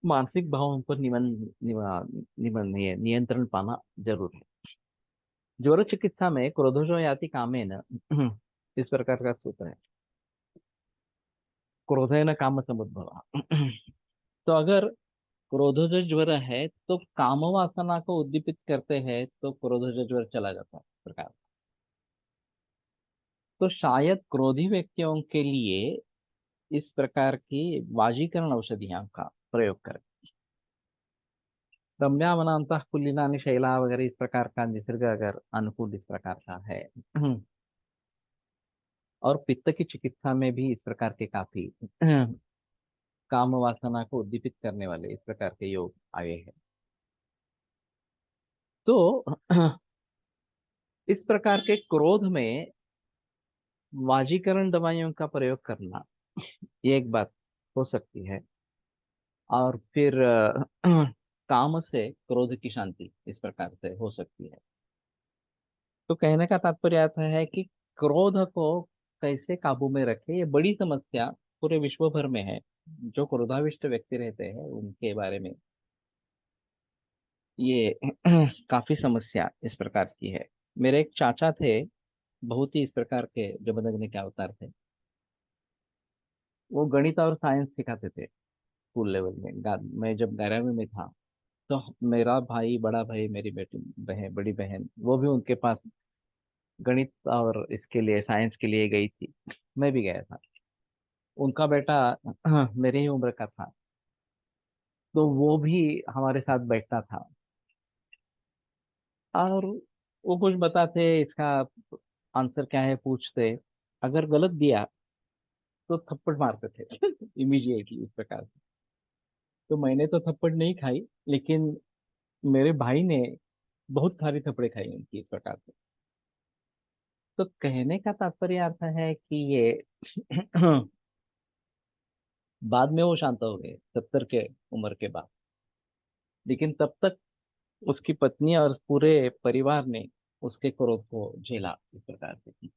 मानसिक भावों पर नियंत्रण पाना जरूर है। ज्वर चिकित्सा में क्रोधो याति कामेन इस प्रकार का सूत्र है, क्रोधेन काम समुद्भव तो अगर क्रोधज ज्वर है तो काम वासना को उद्दीपित करते हैं, तो क्रोधज ज्वर चला जाता है इस प्रकार। तो शायद क्रोधी व्यक्तियों के लिए इस प्रकार की वाजीकरण औषधियों का प्रयोग करें। रम्यावनांत कुलीनानि शैला वगैरह इस प्रकार का निसर्ग अगर अनुकूल इस प्रकार का है और पित्त की चिकित्सा में भी इस प्रकार के काफी काम वासना को उद्दीपित करने वाले इस प्रकार के योग आए हैं। तो इस प्रकार के क्रोध में वाजीकरण दवाइयों का प्रयोग करना, ये एक बात हो सकती है। और फिर काम से क्रोध की शांति इस प्रकार से हो सकती है। तो कहने का तात्पर्य आता है कि क्रोध को कैसे काबू में रखे, ये बड़ी समस्या पूरे विश्व भर में है। जो क्रोधाविष्ट व्यक्ति रहते हैं उनके बारे में ये काफी समस्या इस प्रकार की है। मेरे एक चाचा थे, बहुत ही इस प्रकार के जमदग्नि के अवतार थे। वो गणित और साइंस सिखाते थे स्कूल लेवल में। मैं जब 11वीं में था, तो मेरा भाई, बड़ा भाई, मेरी बेटी बहन, बड़ी बहन, वो भी उनके पास गणित और इसके लिए, साइंस के लिए गई थी। मैं भी गया था। उनका बेटा मेरे ही उम्र का था, तो वो भी हमारे साथ बैठता था। और वो कुछ बताते, इसका आंसर क्या है पूछते, अगर गलत दिया तो थप्पड़ मारते थे इमीडिएटली इस प्रकार से। तो मैंने तो थप्पड़ नहीं खाई, लेकिन मेरे भाई ने बहुत सारी थप्पड़े खाई उनकी इस प्रकार से। तो कहने का तात्पर्य अर्थ है कि ये बाद में वो शांत हो गए 70 के उम्र के बाद, लेकिन तब तक उसकी पत्नी और पूरे परिवार ने उसके क्रोध को झेला इस प्रकार से।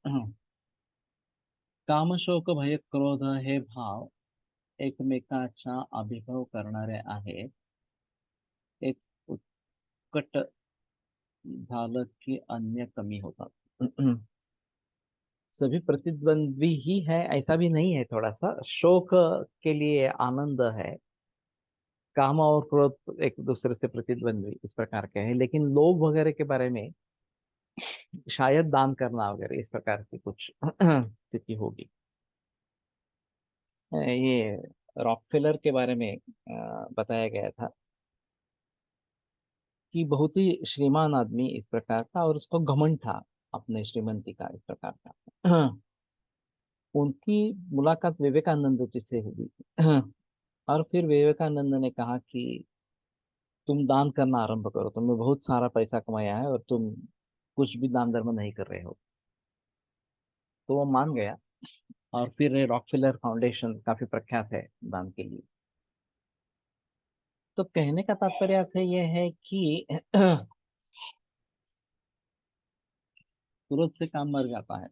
काम शोक भय क्रोध हे भाव एकमेकाचा अभिभव करणारे आहे, एक उत्कट झालं की अन्य कमी होतात. सभी प्रतिद्वंद्वी ही है ऐसा भी नहीं है, थोड़ा सा शौक के लिए आनंद है। काम और क्रोध एक दूसरे से प्रतिद्वंद्वी इस प्रकार के हैं, लेकिन लोभ वगैरह के बारे में शायद दान करना वगैरह इस प्रकार की कुछ स्थिति होगी। ये रॉकफेलर के बारे में बताया गया था कि बहुत ही श्रीमान आदमी इस प्रकार का, और उसको घमंड था अपने श्रीमंती का इस प्रकार का। उनकी मुलाकात विवेकानंद जी से हुई। और फिर विवेकानंद ने कहा कि तुम दान करना आरंभ करो, तुमने बहुत सारा पैसा कमाया है और तुम कुछ भी दान धर्म नहीं कर रहे हो। तो वो मान गया, और फिर रॉकफेलर फाउंडेशन काफी प्रख्यात है दान के लिए। तो कहने का तात्पर्य से ये है कि तुरंत से काम मर जाता है।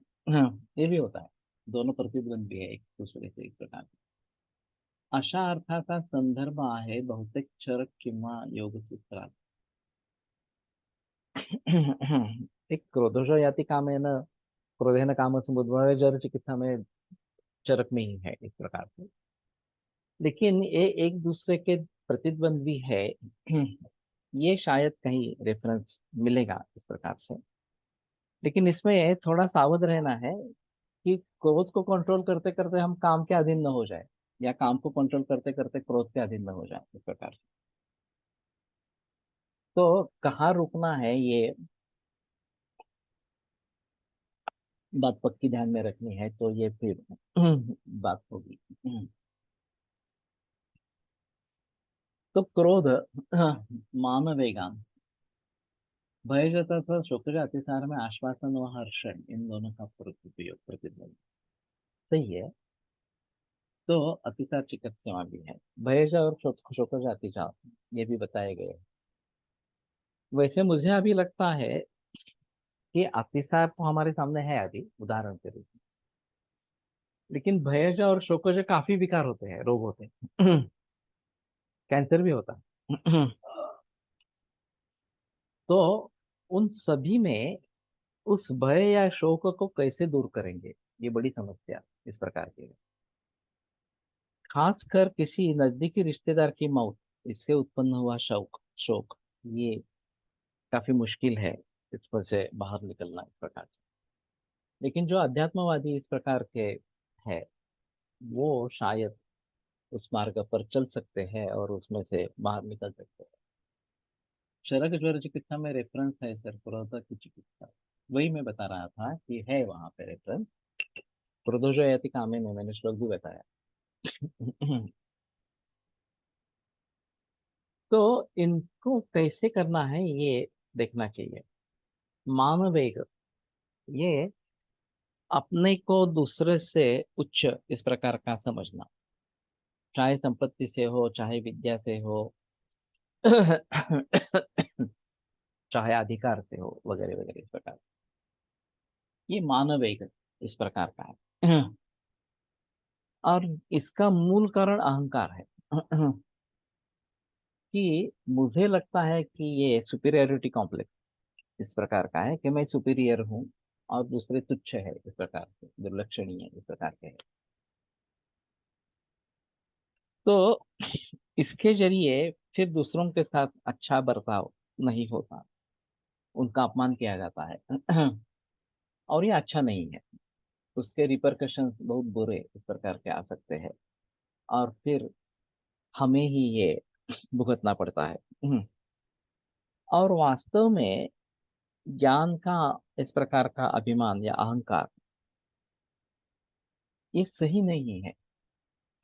ये भी होता है, दोनं प्रतिद्वंद्वी है एक दूसरे से एक प्रकार से। अशा अर्थाचा संदर्भ आहे बहुतेक चरक किंवा योगसूत्रात. एक क्रोधोज याति कामेन क्रोधेन काम समुद्भवे जर चिकित्सा में चरक में ही है इस प्रकार से। लेकिन ये एक दूसरे के प्रतिद्वंद्वी है। ये शायद कहीं रेफरेंस मिलेगा इस प्रकार से। लेकिन इसमें थोड़ा सावध रहना है कि क्रोध को कंट्रोल करते करते हम काम के अधीन न हो जाए, या काम को कंट्रोल करते करते क्रोध के अधीन न हो जाए इस प्रकार से। तो कहाँ रुकना है, ये बात पक्की ध्यान में रखनी है, तो ये फिर बात होगी। तो क्रोध मानवेगान, भय जाता था शुक्र अतिसार में आश्वासन व हर्षण, इन दोनों का उपयोग प्रतिद्वंद सही है। तो अतिसार चिकित्सा भी है, भयजा और शोकर जाति जाओ, ये भी बताए गए। वैसे मुझे अभी लगता है कि अतिसार तो हमारे सामने है अभी उदाहरण के रूप में, लेकिन भयजा और शोकज काफी विकार होते हैं, रोग होते हैं। कैंसर भी होता है। तो उन सभी में उस भय या शोक को कैसे दूर करेंगे, ये बड़ी समस्या इस प्रकार की है। खासकर किसी नजदीकी रिश्तेदार की मौत, इससे उत्पन्न हुआ शोक शोक ये काफी मुश्किल है इस पर से बाहर निकलना इस प्रकार से। लेकिन जो अध्यात्मवादी इस प्रकार के है, वो शायद उस मार्ग पर चल सकते हैं और उसमें से बाहर निकल सकते हैं। चरक ज्वर चिकित्सा में रेफरेंस है सर, क्रोध की चिकित्सा, वही मैं बता रहा था कि है वहां पे रेफरेंस। क्रोधोजयति कामे में मैंने श्लोक भी बताया। तो इनको कैसे करना है ये देखना चाहिए। मानवेग, ये अपने को दूसरे से उच्च इस प्रकार का समझना, चाहे संपत्ति से हो, चाहे विद्या से हो, चाहे अधिकार से हो, वगैरह वगैरह इस प्रकार। ये मानवेग इस प्रकार का है। और इसका मूल कारण अहंकार है। कि मुझे लगता है कि ये सुपीरियरिटी कॉम्प्लेक्स इस प्रकार का है कि मैं सुपीरियर हूँ और दूसरे तुच्छ है इस प्रकार से, दुर्लक्षणीय इस प्रकार के है। तो इसके जरिए फिर दूसरों के साथ अच्छा बर्ताव नहीं होता, उनका अपमान किया जाता है। और ये अच्छा नहीं है, उसके रिपरकशंस बहुत बुरे इस प्रकार के आ सकते हैं, और फिर हमें ही ये भुगतना पड़ता है। और वास्तव में ज्ञान का इस प्रकार का अभिमान या अहंकार, ये सही नहीं है।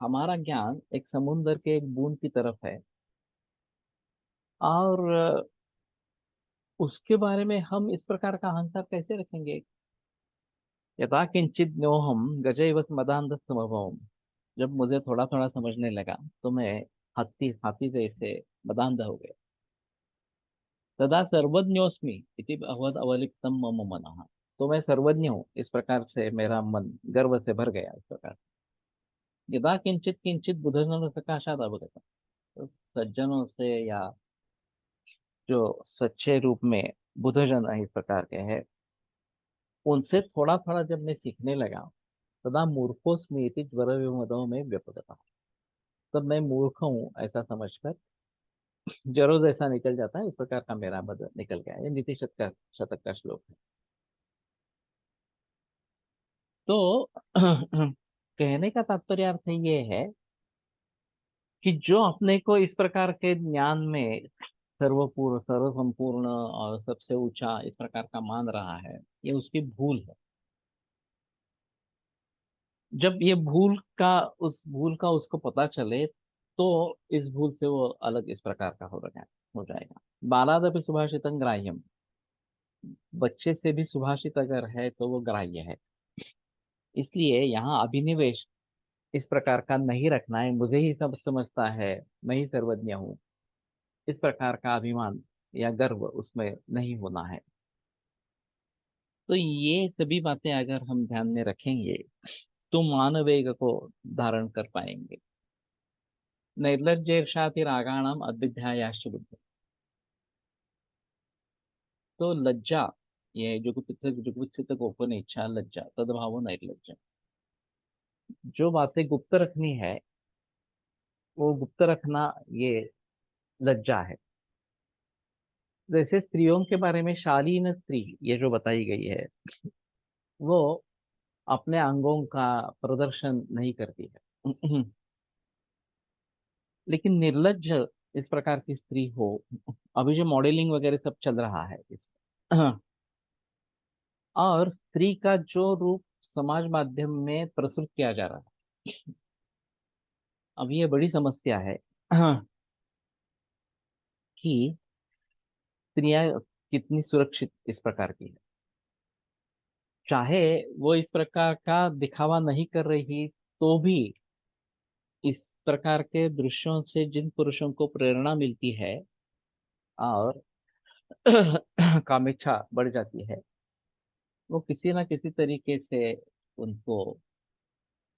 हमारा ज्ञान एक समुद्र के एक बूंद की तरफ है, और उसके बारे में हम इस प्रकार का अहंकार कैसे रखेंगे। यथा किंचित न्योहम गजैव मदांध समभवम, जब मुझे थोड़ा थोड़ा समझने लगा तो मैं हाथी हाथी जैसे मदांध हो गया। तदा सर्वज्ञोस्मि इति अवद अवलिप्तम मम मनः, तो मैं सर्वज्ञ हूँ इस प्रकार से मेरा मन गर्व से भर गया इस प्रकार। यदा किंचित किंचित बुधजन सकाशात अवगत, तो सज्जनों से या जो सच्चे रूप में बुधजन इस प्रकार के हैं, उनसे थोड़ा थोड़ा जब मैं सीखने लगा, तदा मूर्खोस्मि ज्वर विमदो में व्यपगता, तब मैं मूर्ख हूँ ऐसा समझकर जरो जैसा निकल जाता है, इस प्रकार का मेरा मद निकल गया। ये नीति शतक का श्लोक है। तो कहने का तात्पर्य अर्थ ये है कि जो अपने को इस प्रकार के ज्ञान में सर्वपूर्ण सर्वसंपूर्ण और सबसे ऊंचा इस प्रकार का मान रहा है, ये उसकी भूल है। जब ये भूल का उस भूल का उसको पता चले, तो इस भूल से वो अलग इस प्रकार का हो जाएगा। बालादपि सुभाषितं ग्राह्यम, बच्चे से भी सुभाषित अगर है तो वो ग्राह्य है। इसलिए यहाँ अभिनिवेश इस प्रकार का नहीं रखना है, मुझे ही सब समझता है, मैं ही सर्वज्ञ हूँ, इस प्रकार का अभिमान या गर्व उसमें नहीं होना है। तो ये सभी बातें अगर हम ध्यान में रखेंगे तो मानवेग को धारण कर पाएंगे। नैर्लज्जेर्षातिरागाणाम अद्विध्यायाश्च बुद्धि। तो लज्जा, ये जुगुप्सित गोपन इच्छा लज्जा तदभाव नैर्लज्जा, जो बातें गुप्त रखनी है वो गुप्त रखना, ये लज्जा है। जैसे स्त्रियों के बारे में शालीन स्त्री ये जो बताई गई है, वो अपने अंगों का प्रदर्शन नहीं करती है। लेकिन निर्लज्ज इस प्रकार की स्त्री हो, अभी जो मॉडलिंग वगैरह सब चल रहा है इस और स्त्री का जो रूप समाज माध्यम में प्रस्तुत किया जा रहा है, अब ये बड़ी समस्या है कि स्त्रियां कितनी सुरक्षित इस प्रकार की है। चाहे वो इस प्रकार का दिखावा नहीं कर रही, तो भी इस प्रकार के दृश्यों से जिन पुरुषों को प्रेरणा मिलती है और कामेच्छा बढ़ जाती है, वो किसी ना किसी तरीके से उनको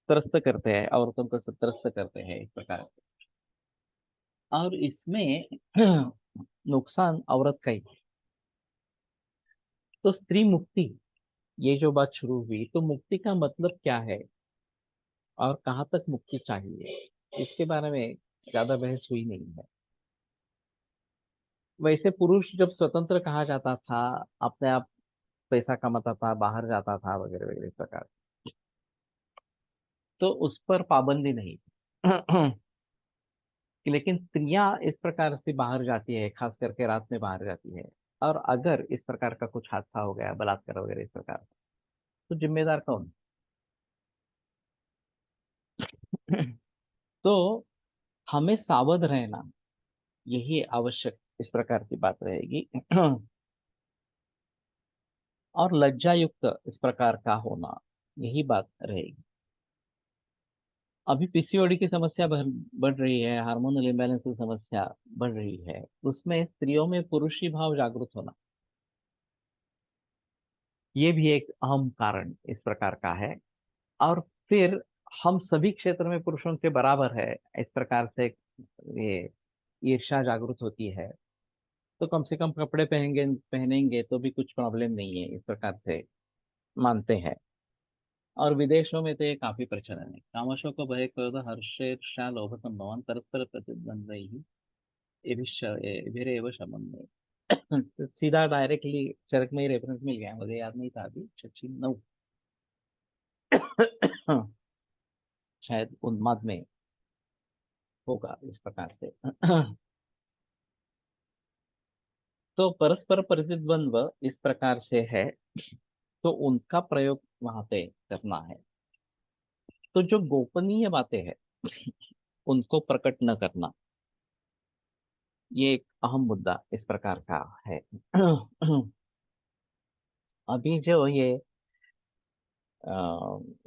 त्रस्त करते हैं, औरतों को त्रस्त करते हैं इस प्रकार से। और इसमें नुकसान औरत का ही है। तो स्त्री मुक्ति, ये जो बात शुरू हुई, तो मुक्ति का मतलब क्या है और कहाँ तक मुक्ति चाहिए, इसके बारे में ज्यादा बहस हुई नहीं है। वैसे पुरुष जब स्वतंत्र कहा जाता था, अपने आप पैसा कमाता था, बाहर जाता था वगैरह वगैरह इस प्रकार, तो उस पर पाबंदी नहीं थी। लेकिन स्त्रियां इस प्रकार से बाहर जाती है, खास करके रात में बाहर जाती है, और अगर इस प्रकार का कुछ हादसा हो गया, बलात्कार वगैरह इस प्रकार, तो जिम्मेदार कौन? तो हमें सावध रहना, यही आवश्यक इस प्रकार की बात रहेगी। और लज्जा युक्त इस प्रकार का होना, यही बात रहेगी। अभी पीसीओडी की समस्या बढ़ रही है, हार्मोनल इम्बैलेंस की समस्या बढ़ रही है, उसमें स्त्रियों में पुरुषी भाव जागृत होना, ये भी एक अहम कारण इस प्रकार का है। और फिर हम सभी क्षेत्र में पुरुषों के बराबर है, इस प्रकार से ये ईर्ष्या जागृत होती है, तो कम से कम कपड़े पहनेंगे तो भी कुछ प्रॉब्लम नहीं है, इस प्रकार से मानते हैं। और विदेशों में तो ये काफी प्रचलन है। कामशोक को भय क्रोध हर्षेर्षा लोभ संभवान परस्पर प्रतिद्वंद्व ही इभिरेव शमम में। तो सीधा डायरेक्टली चरक में ही रेफरेंस मिल गया, मुझे याद नहीं था अभी, 6 9 शायद उन्माद में होगा इस प्रकार से। तो परस्पर प्रतिद्वंद्व इस प्रकार से है, तो उनका प्रयोग वहां पे करना है। तो जो गोपनीय बातें हैं उनको प्रकट न करना, ये एक अहम मुद्दा इस प्रकार का है। अभी जो ये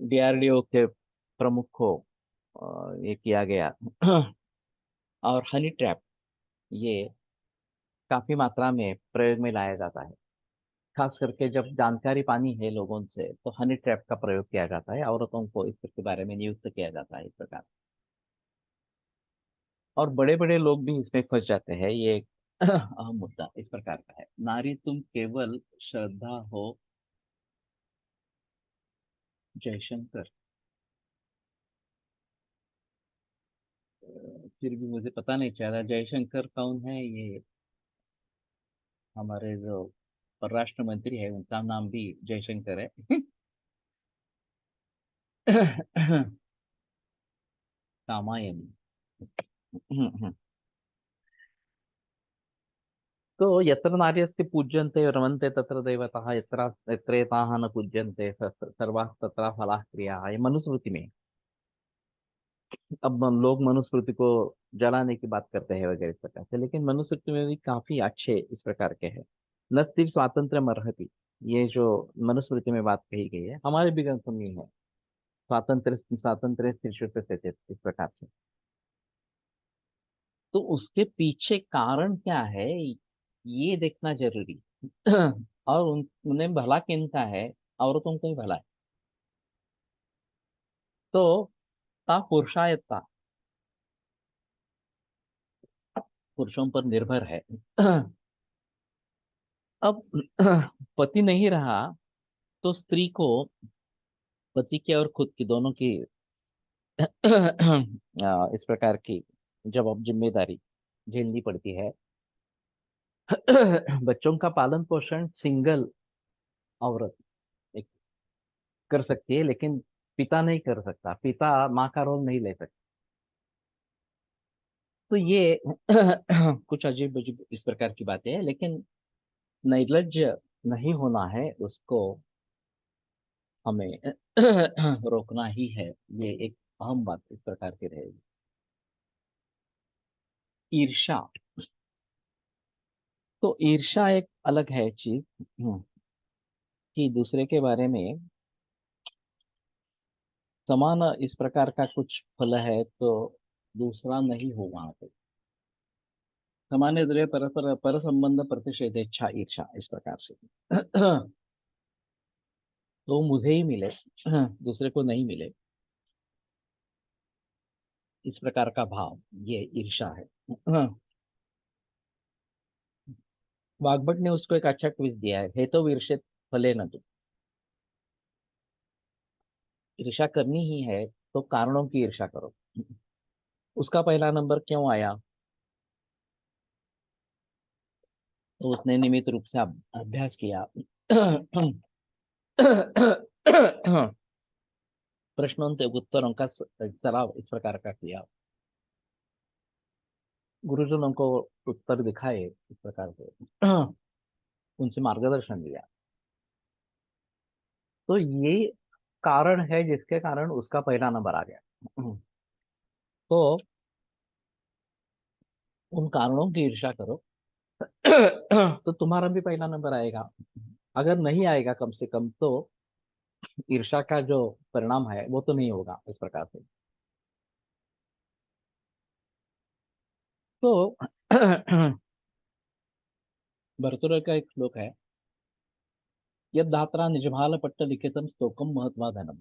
डीआरडीओ के प्रमुख को ये किया गया, और हनी ट्रैप, ये काफी मात्रा में प्रयोग में लाया जाता है। खास करके जब जानकारी पानी है लोगों से, तो हनी ट्रैप का प्रयोग किया जाता है, औरतों को इसके बारे में नियुक्त किया जाता है इस प्रकार। और बड़े बड़े लोग भी इसमें फंस जाते हैं, ये एक अहम मुद्दा इस प्रकार का है। नारी तुम केवल श्रद्धा हो जयशंकर। फिर भी मुझे पता नहीं चल रहा जयशंकर कौन है ये। हमारे जो परराष्ट्र मंत्री है उनका नाम भी जयशंकर है। रामायण। तो यत्र नार्यस्ते पूज्यन्ते रमन्ते तत्र देवताः यत्र यत्रेताः न पूज्यन्ते सर्वाः तत्र फलाः क्रियाः, ये मनुस्मृति में। अब हम लोग मनुस्मृति को जलाने की बात करते हैं वगैरह इस प्रकार से, लेकिन मनुस्मृति में भी काफी अच्छे इस प्रकार के हैं। न सिर्फ स्वातंत्र मर्हति, ये जो मनुस्मृति में बात कही गई है हमारे भी ग्रंथों में है। स्वातंत्र स्वातंत्र स्थिर इस प्रकार से। तो उसके पीछे कारण क्या है ये देखना जरूरी। और उन्हें भला किनका है, औरतों को ही भला है। तो ता पुरुषायत्ता पुरुषों पर निर्भर है। अब पति नहीं रहा तो स्त्री को पति की और खुद की दोनों की इस प्रकार की जब अब जिम्मेदारी झेलनी पड़ती है। बच्चों का पालन पोषण सिंगल औरत एक कर सकती है, लेकिन पिता नहीं कर सकता, पिता माँ का रोल नहीं ले सकता। तो ये कुछ अजीब अजीब इस प्रकार की बातें हैं, लेकिन निर्लज्ज नहीं होना है उसको, हमें रोकना ही है। ये एक अहम बात इस प्रकार की रहेगी। ईर्ष्या। तो ईर्ष्या एक अलग है चीज, कि दूसरे के बारे में समान इस प्रकार का कुछ फल है तो दूसरा नहीं हो वहां पे। सामान्य द्रव्य परस्पर पर संबंध प्रतिषेध इच्छा ईर्ष्या इस प्रकार से। तो मुझे ही मिले, दूसरे को नहीं मिले, इस प्रकार का भाव, ये ईर्ष्या है। वाग्भट ने उसको एक अच्छा ट्विस्ट दिया है, हे तो ईर्ष्य फले न तू। ईर्ष्या करनी ही है तो कारणों की ईर्ष्या करो। उसका पहला नंबर क्यों आया? तो उसने नियमित रूप से अभ्यास किया। प्रश्नों के उत्तरों का सराव इस प्रकार का किया, गुरुजनों को उत्तर दिखाए इस प्रकार से। उनसे मार्गदर्शन लिया। तो ये कारण है जिसके कारण उसका पहला नंबर आ गया। तो उन कारणों की ईर्ष्या करो। तो तुम्हारा भी पहला नंबर आएगा। अगर नहीं आएगा कम से कम तो ईर्ष्या का जो परिणाम है वो तो नहीं होगा इस प्रकार से। तो भर्तृहरि का एक श्लोक है, यद धात्रा निजभाल पट्ट लिखितम स्तोकम महत्वा धनम।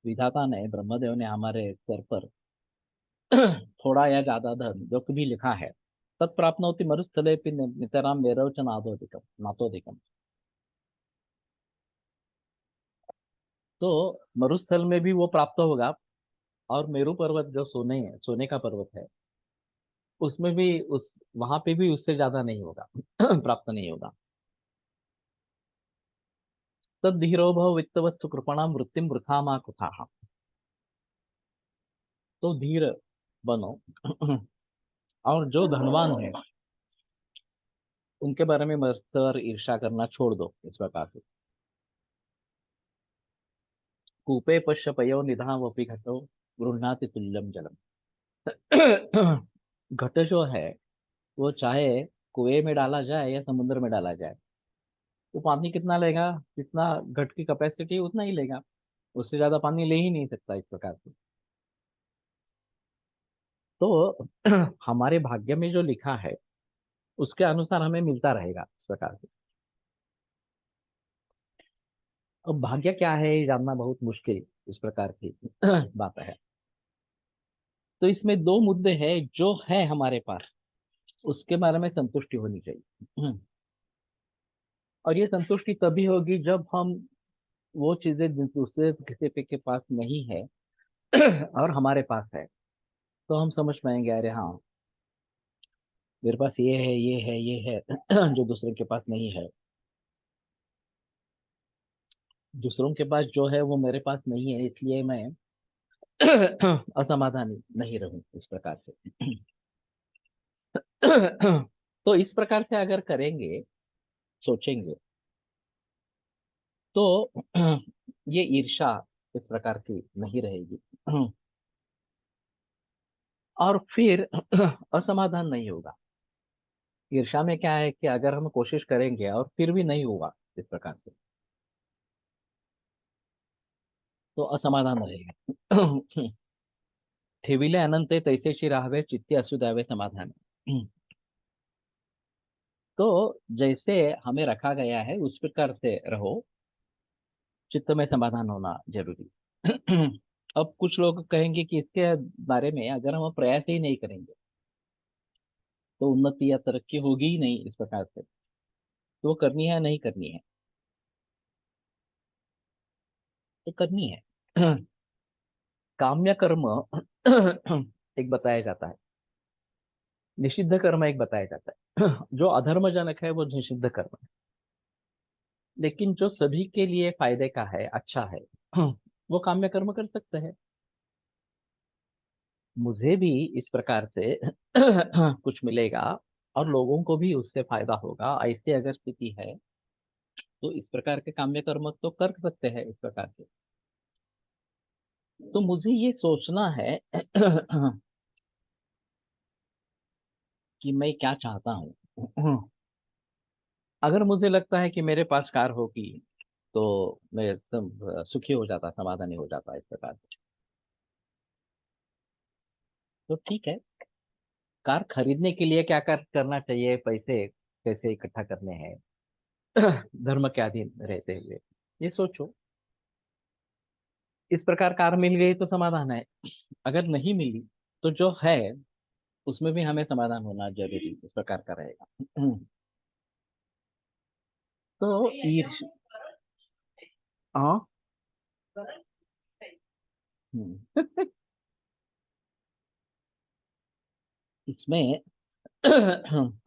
विधाता ने, ब्रह्मदेव ने हमारे सर पर थोड़ा या ज्यादा धन जो कभी लिखा है, तत्प्राप्त होती मरुस्थले नितराम वैरवच नादोदिकम नातोदिकम। तो मरुस्थल में भी वो प्राप्त होगा, और मेरु पर्वत जो सोने है, सोने का पर्वत है, उसमें भी उस वहां पे भी उससे ज्यादा नहीं होगा। प्राप्त नहीं होगा। तद धीरो भव वित्तवत् सुकृपणाम वृत्तिम वृथा मा कुथा। तो धीर बनो। और जो धनवान है उनके बारे में मत्सर ईर्ष्या करना छोड़ दो इस प्रकार से। कूपे पश्य पयो निधावपि घटो गृह्णाति तुल्यम जलम। घट जो है वो चाहे कुएं में डाला जाए या समुद्र में डाला जाए, वो पानी कितना लेगा, जितना घट की कैपेसिटी उतना ही लेगा, उससे ज्यादा पानी ले ही नहीं सकता इस प्रकार से। तो हमारे भाग्य में जो लिखा है उसके अनुसार हमें मिलता रहेगा इस प्रकार से। अब भाग्य क्या है ये जानना बहुत मुश्किल इस प्रकार की बात है। तो इसमें दो मुद्दे हैं जो है हमारे पास, उसके बारे में संतुष्टि होनी चाहिए। और ये संतुष्टि तभी होगी जब हम वो चीजें दूसरे किसी पे के पास नहीं है और हमारे पास है, तो हम समझ पाएंगे, अरे हाँ, मेरे पास ये है, ये है, ये है जो दूसरे के पास नहीं है। दूसरों के पास जो है वो मेरे पास नहीं है, इसलिए मैं असमाधानी नहीं रहूं इस प्रकार से। तो इस प्रकार से अगर करेंगे, सोचेंगे, तो ये ईर्ष्या इस प्रकार की नहीं रहेगी। और फिर असमाधान नहीं होगा। ईर्ष्या में क्या है कि अगर हम कोशिश करेंगे और फिर भी नहीं हुआ इस प्रकार से, तो असमाधान रहेगा। ठेविले अनंत तैसेशी राहावे चित्ती असू द्यावे समाधान। तो जैसे हमें रखा गया है उस प्रकार से रहो, चित्त में समाधान होना जरूरी। अब कुछ लोग कहेंगे कि इसके बारे में अगर हम प्रयास ही नहीं करेंगे तो उन्नति या तरक्की होगी ही नहीं इस प्रकार से, तो वो करनी है नहीं करनी है? तो करनी है। काम्य कर्म एक बताया जाता है, निषिद्ध कर्म एक बताया जाता है। जो अधर्मजनक है वो निषिद्ध कर्म है, लेकिन जो सभी के लिए फायदे का है, अच्छा है, वो काम्य कर्म कर सकते हैं। मुझे भी इस प्रकार से कुछ मिलेगा और लोगों को भी उससे फायदा होगा, ऐसी अगर स्थिति है तो इस प्रकार के काम्य कर्म तो कर सकते हैं इस प्रकार से। तो मुझे ये सोचना है कि मैं क्या चाहता हूँ। अगर मुझे लगता है कि मेरे पास कार होगी तो मैं एकदम सुखी हो जाता, समाधानी हो जाता इस प्रकार से। तो ठीक है, कार खरीदने के लिए क्या करना चाहिए, पैसे कैसे इकट्ठा करने हैं, धर्म के अधीन रहते हुए, ये सोचो। इस प्रकार कार मिल गई तो समाधान है, अगर नहीं मिली तो जो है उसमें भी हमें समाधान होना जरूरी इस प्रकार का रहेगा। तो ईर्ष हाँ। हम्म, इसमें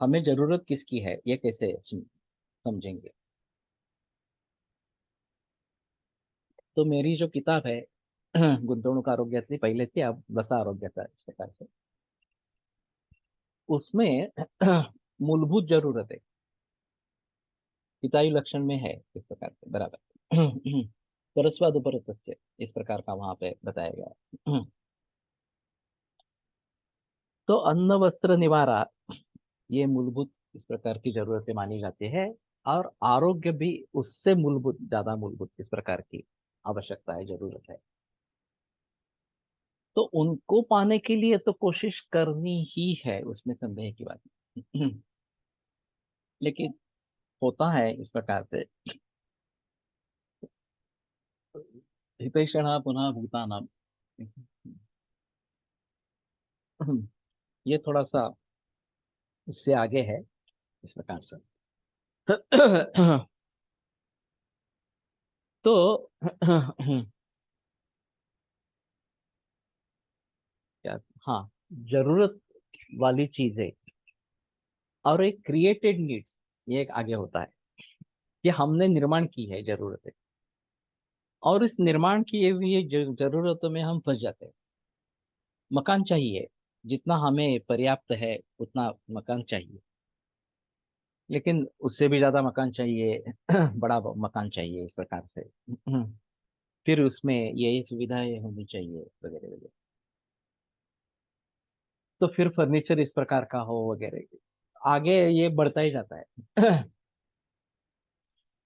हमें जरूरत किसकी है ये कैसे समझेंगे? तो मेरी जो किताब है गुंतवणूक आरोग्याची पहले थी, अब बसा आरोग्याचा इस प्रकार से, उसमें मूलभूत जरूरत है हितायु लक्षण में है इस प्रकार से, बराबर। परस्वाद उपरतस्य इस प्रकार का वहां पे बताया गया है। तो अन्न वस्त्र निवारा ये मूलभूत इस प्रकार की जरूरतें मानी जाती है, और आरोग्य भी उससे मूलभूत, ज्यादा मूलभूत इस प्रकार की आवश्यकता है, जरूरत है। तो उनको पाने के लिए तो कोशिश करनी ही है, उसमें संदेह की बात नहीं। लेकिन होता है इस प्रकार से, हितैषण पुनः भूतानाम, ये थोड़ा सा उससे आगे है इस प्रकार से। तो क्या, हाँ, जरूरत वाली चीजें और एक क्रिएटेड नीड्स, ये एक आगे होता है। ये हमने निर्माण की है जरूरतें, और इस निर्माण की हुई जरूरतों में हम फंस जाते हैं। मकान चाहिए, जितना हमें पर्याप्त है उतना मकान चाहिए, लेकिन उससे भी ज्यादा मकान चाहिए, बड़ा मकान चाहिए इस प्रकार से। फिर उसमें ये सुविधाएं होनी चाहिए वगैरह वगैरह। तो फिर फर्नीचर इस प्रकार का हो वगैरह, आगे ये बढ़ता ही जाता है।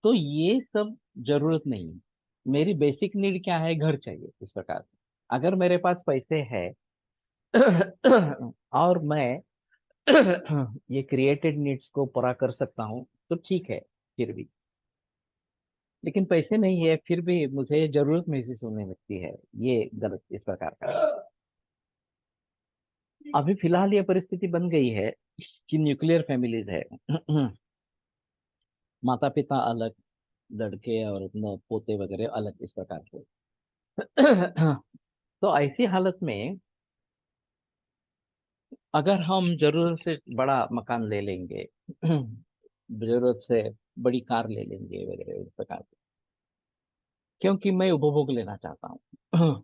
तो ये सब जरूरत नहीं है। मेरी बेसिक नीड क्या है, घर चाहिए इस प्रकार से। अगर मेरे पास पैसे है और मैं ये क्रिएटेड नीड्स को पूरा कर सकता हूँ तो ठीक है, फिर भी। लेकिन पैसे नहीं है फिर भी मुझे जरूरत महसूस होने लगती है, ये गलत इस प्रकार का। अभी फिलहाल ये परिस्थिति बन गई है कि न्यूक्लियर फैमिलीज है। माता पिता अलग, लड़के और अपना पोते वगैरह अलग इस प्रकार के। तो ऐसी हालत में अगर हम जरूरत से बड़ा मकान ले लेंगे, जरूरत से बड़ी कार ले लेंगे वगैरह इस प्रकार के, क्योंकि मैं उपभोग लेना चाहता हूँ।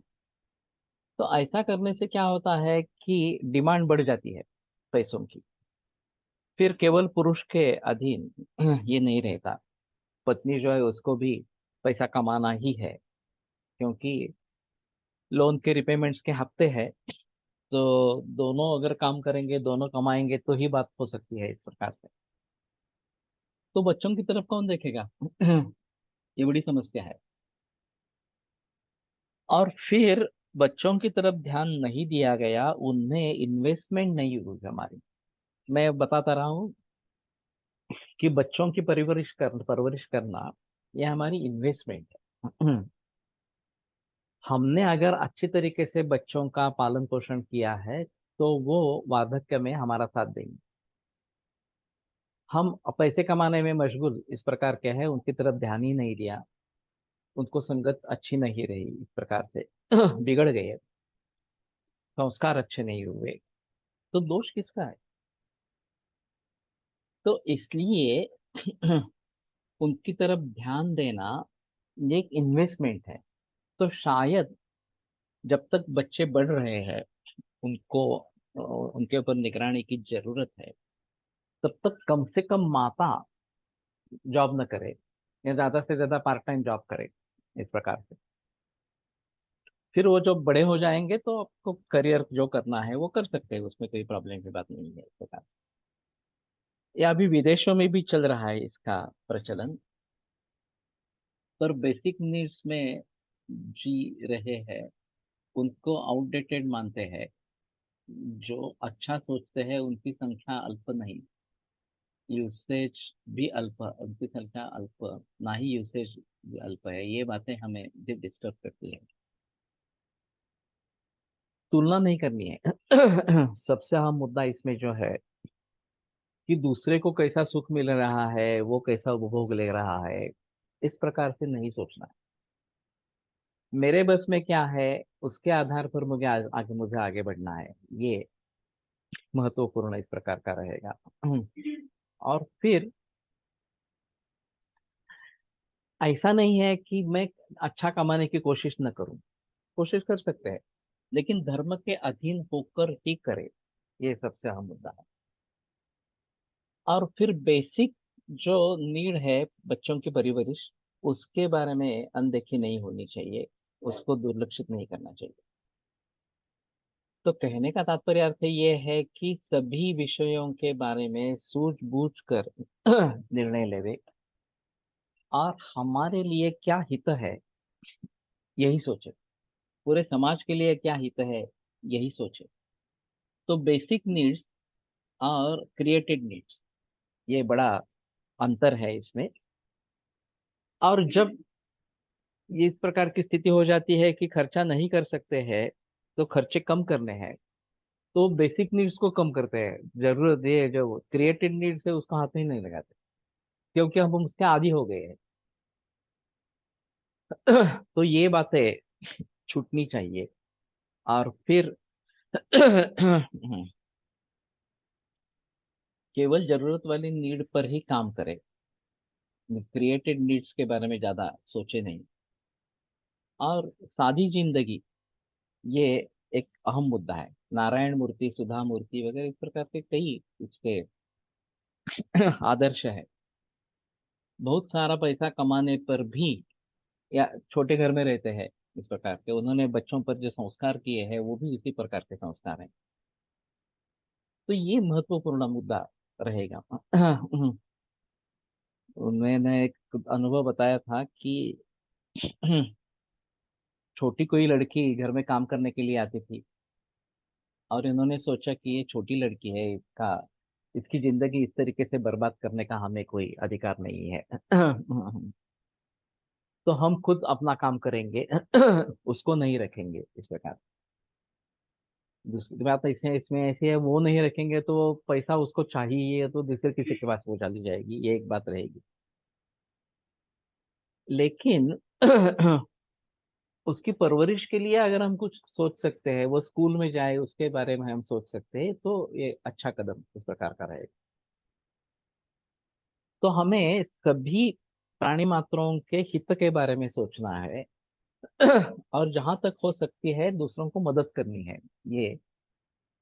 तो ऐसा करने से क्या होता है कि डिमांड बढ़ जाती है पैसों की। फिर केवल पुरुष के अधीन ये नहीं रहता, पत्नी जो है उसको भी पैसा कमाना ही है, क्योंकि लोन के रिपेमेंट्स के हफ्ते हैं। तो दोनों अगर काम करेंगे, दोनों कमाएंगे तो ही बात हो सकती है इस प्रकार से। तो बच्चों की तरफ कौन देखेगा? ये बड़ी समस्या है। और फिर बच्चों की तरफ ध्यान नहीं दिया गया, उनमें इन्वेस्टमेंट नहीं हुई हमारी। मैं बताता रहा हूँ कि बच्चों की परवरिश करना ये हमारी इन्वेस्टमेंट है। हमने अगर अच्छी तरीके से बच्चों का पालन पोषण किया है तो वो वार्धक्य में हमारा साथ देंगे। हम पैसे कमाने में मशगूल इस प्रकार के हैं, उनकी तरफ ध्यान ही नहीं दिया, उनको संगत अच्छी नहीं रही, इस प्रकार से बिगड़ गए, संस्कार अच्छे नहीं हुए, तो दोष किसका है? तो इसलिए उनकी तरफ ध्यान देना ये एक इन्वेस्टमेंट है। तो शायद जब तक बच्चे बढ़ रहे हैं, उनको उनके ऊपर निगरानी की जरूरत है, तब तक कम से कम माता जॉब न करे, या ज्यादा से ज्यादा पार्ट टाइम जॉब करे इस प्रकार से। फिर वो जब बड़े हो जाएंगे तो आपको करियर जो करना है वो कर सकते हैं, उसमें कोई प्रॉब्लम की बात नहीं है इस प्रकार। या अभी विदेशों में भी चल रहा है इसका प्रचलन। पर बेसिक नीड्स में जी रहे हैं, उनको आउटडेटेड मानते हैं। जो अच्छा सोचते हैं उनकी संख्या अल्प नहीं, यूसेज भी अल्प, उनकी संख्या अल्प, ना ही यूसेज भी अल्प है। ये बातें हमें डिस्टर्ब करती है। तुलना नहीं करनी है। सबसे अहम मुद्दा इसमें जो है कि दूसरे को कैसा सुख मिल रहा है, वो कैसा उपभोग ले रहा है, इस प्रकार से नहीं सोचना है। मेरे बस में क्या है, उसके आधार पर मुझे आगे बढ़ना है, ये महत्वपूर्ण इस प्रकार का रहेगा। और फिर ऐसा नहीं है कि मैं अच्छा कमाने की कोशिश न करूं, कोशिश कर सकते हैं, लेकिन धर्म के अधीन होकर ही करे, ये सबसे अहम मुद्दा है। और फिर बेसिक जो नीड है बच्चों की परवरिश, उसके बारे में अनदेखी नहीं होनी चाहिए, उसको दुर्लक्षित नहीं करना चाहिए। तो कहने का तात्पर्य अर्थ ये है कि सभी विषयों के बारे में सूझबूझ कर निर्णय लेवे, और हमारे लिए क्या हित है यही सोचे, पूरे समाज के लिए क्या हित है यही सोचे। तो बेसिक नीड्स और क्रिएटेड नीड्स, ये बड़ा अंतर है इसमें। और जब ये इस प्रकार की स्थिति हो जाती है कि खर्चा नहीं कर सकते हैं, तो खर्चे कम करने हैं, तो बेसिक नीड्स को कम करते हैं, जरूरत ये जो क्रिएटेड नीड्स है उसको हाथ ही नहीं लगाते, क्योंकि हम उसके आदी हो गए हैं। तो ये बातें छूटनी चाहिए। और फिर केवल जरूरत वाली नीड पर ही काम करें, क्रिएटेड नीड्स के बारे में ज्यादा सोचे नहीं। और सादी जिंदगी, ये एक अहम मुद्दा है। नारायण मूर्ति, सुधा मूर्ति वगैरह इस प्रकार के कई उसके आदर्श है। बहुत सारा पैसा कमाने पर भी, या छोटे घर में रहते हैं इस प्रकार के, उन्होंने बच्चों पर जो संस्कार किए हैं वो भी इसी प्रकार के संस्कार हैं। तो ये महत्वपूर्ण मुद्दा रहेगा। मैंने एक अनुभव बताया था कि छोटी कोई लड़की घर में काम करने के लिए आती थी, और इन्होंने सोचा कि ये छोटी लड़की है, इसकी जिंदगी इस तरीके से बर्बाद करने का हमें कोई अधिकार नहीं है। तो हम खुद अपना काम करेंगे, उसको नहीं रखेंगे इस प्रकार। दूसरी बात इसमें इसमें ऐसी है, वो नहीं रखेंगे तो वो पैसा उसको चाहिए तो दूसरे किसी के पास वो चली जाएगी, ये एक बात रहेगी। लेकिन उसकी परवरिश के लिए अगर हम कुछ सोच सकते हैं, वो स्कूल में जाए उसके बारे में हम सोच सकते हैं, तो ये अच्छा कदम इस प्रकार का रहेगा। तो हमें सभी प्राणी मात्रों के हित के बारे में सोचना है। और जहां तक हो सकती है दूसरों को मदद करनी है। ये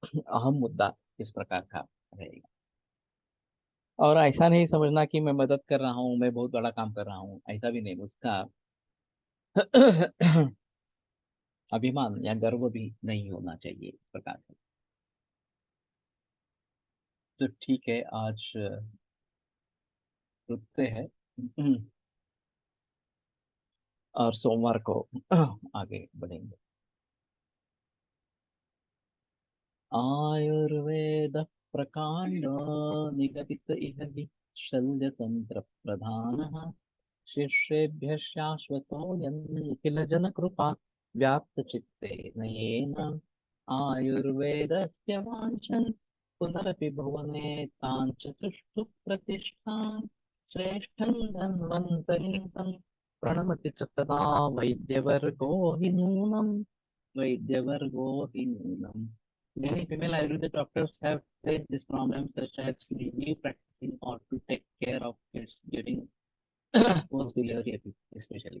अहम मुद्दा इस प्रकार का रहेगा। और ऐसा नहीं समझना कि मैं मदद कर रहा हूँ, मैं बहुत बड़ा काम कर रहा हूँ, ऐसा भी नहीं। उसका अभिमान या गर्व भी नहीं होना चाहिए इस प्रकार से। तो ठीक है, आज रुकते हैं। और सोमवार को आगे बढ़ेंगे। आयुर्वेद प्रकांड निगदित इह शल्यतंत्र प्रधान शिष्येभ्यः शाश्वतोऽयं किल जनकृपा व्याप्तचित्तेन येन आयुर्वेदस्य वाञ्छन् पुनरपि भुवने तां च सुष्ठु प्रतिष्ठान् श्रेष्ठं धन्वन्तरिं तं प्रणमति च सदा वैद्यवर्गो हि नूनम् वैद्यवर्गो हि नूनम्। Many female Ayurvedic doctors have faced this problem, such as leave practicing or to take care of kids during post delivery specially.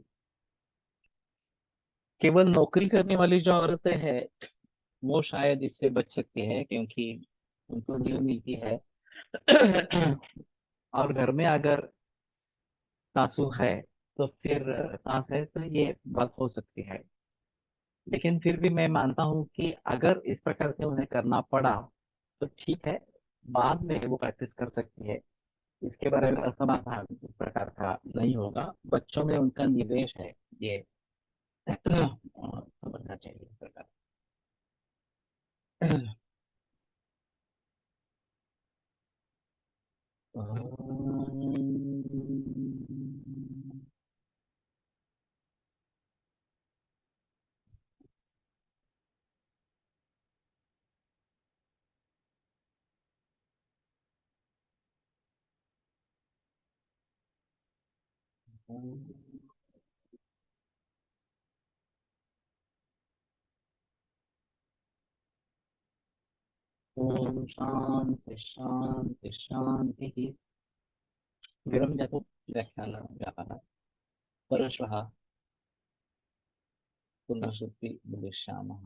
केवल नौकरी करने वाली जो औरतें हैं वो शायद इससे बच सकती है, क्योंकि उनको नींद मिलती है। और घर में अगर सासू है तो फिर सास है तो ये बात हो सकती है। लेकिन फिर भी मैं मानता हूँ कि अगर इस प्रकार से उन्हें करना पड़ा तो ठीक है, बाद में वो प्रैक्टिस कर सकती है। इसके बारे में असमाधान इस प्रकार का नहीं होगा, बच्चों में उनका निवेश है, ये समझना चाहिए इस प्रकार। ओम शांति शांति शांति। विरम्यते व्याख्यानं परश्वः पुनः श्रुति भविष्यामः।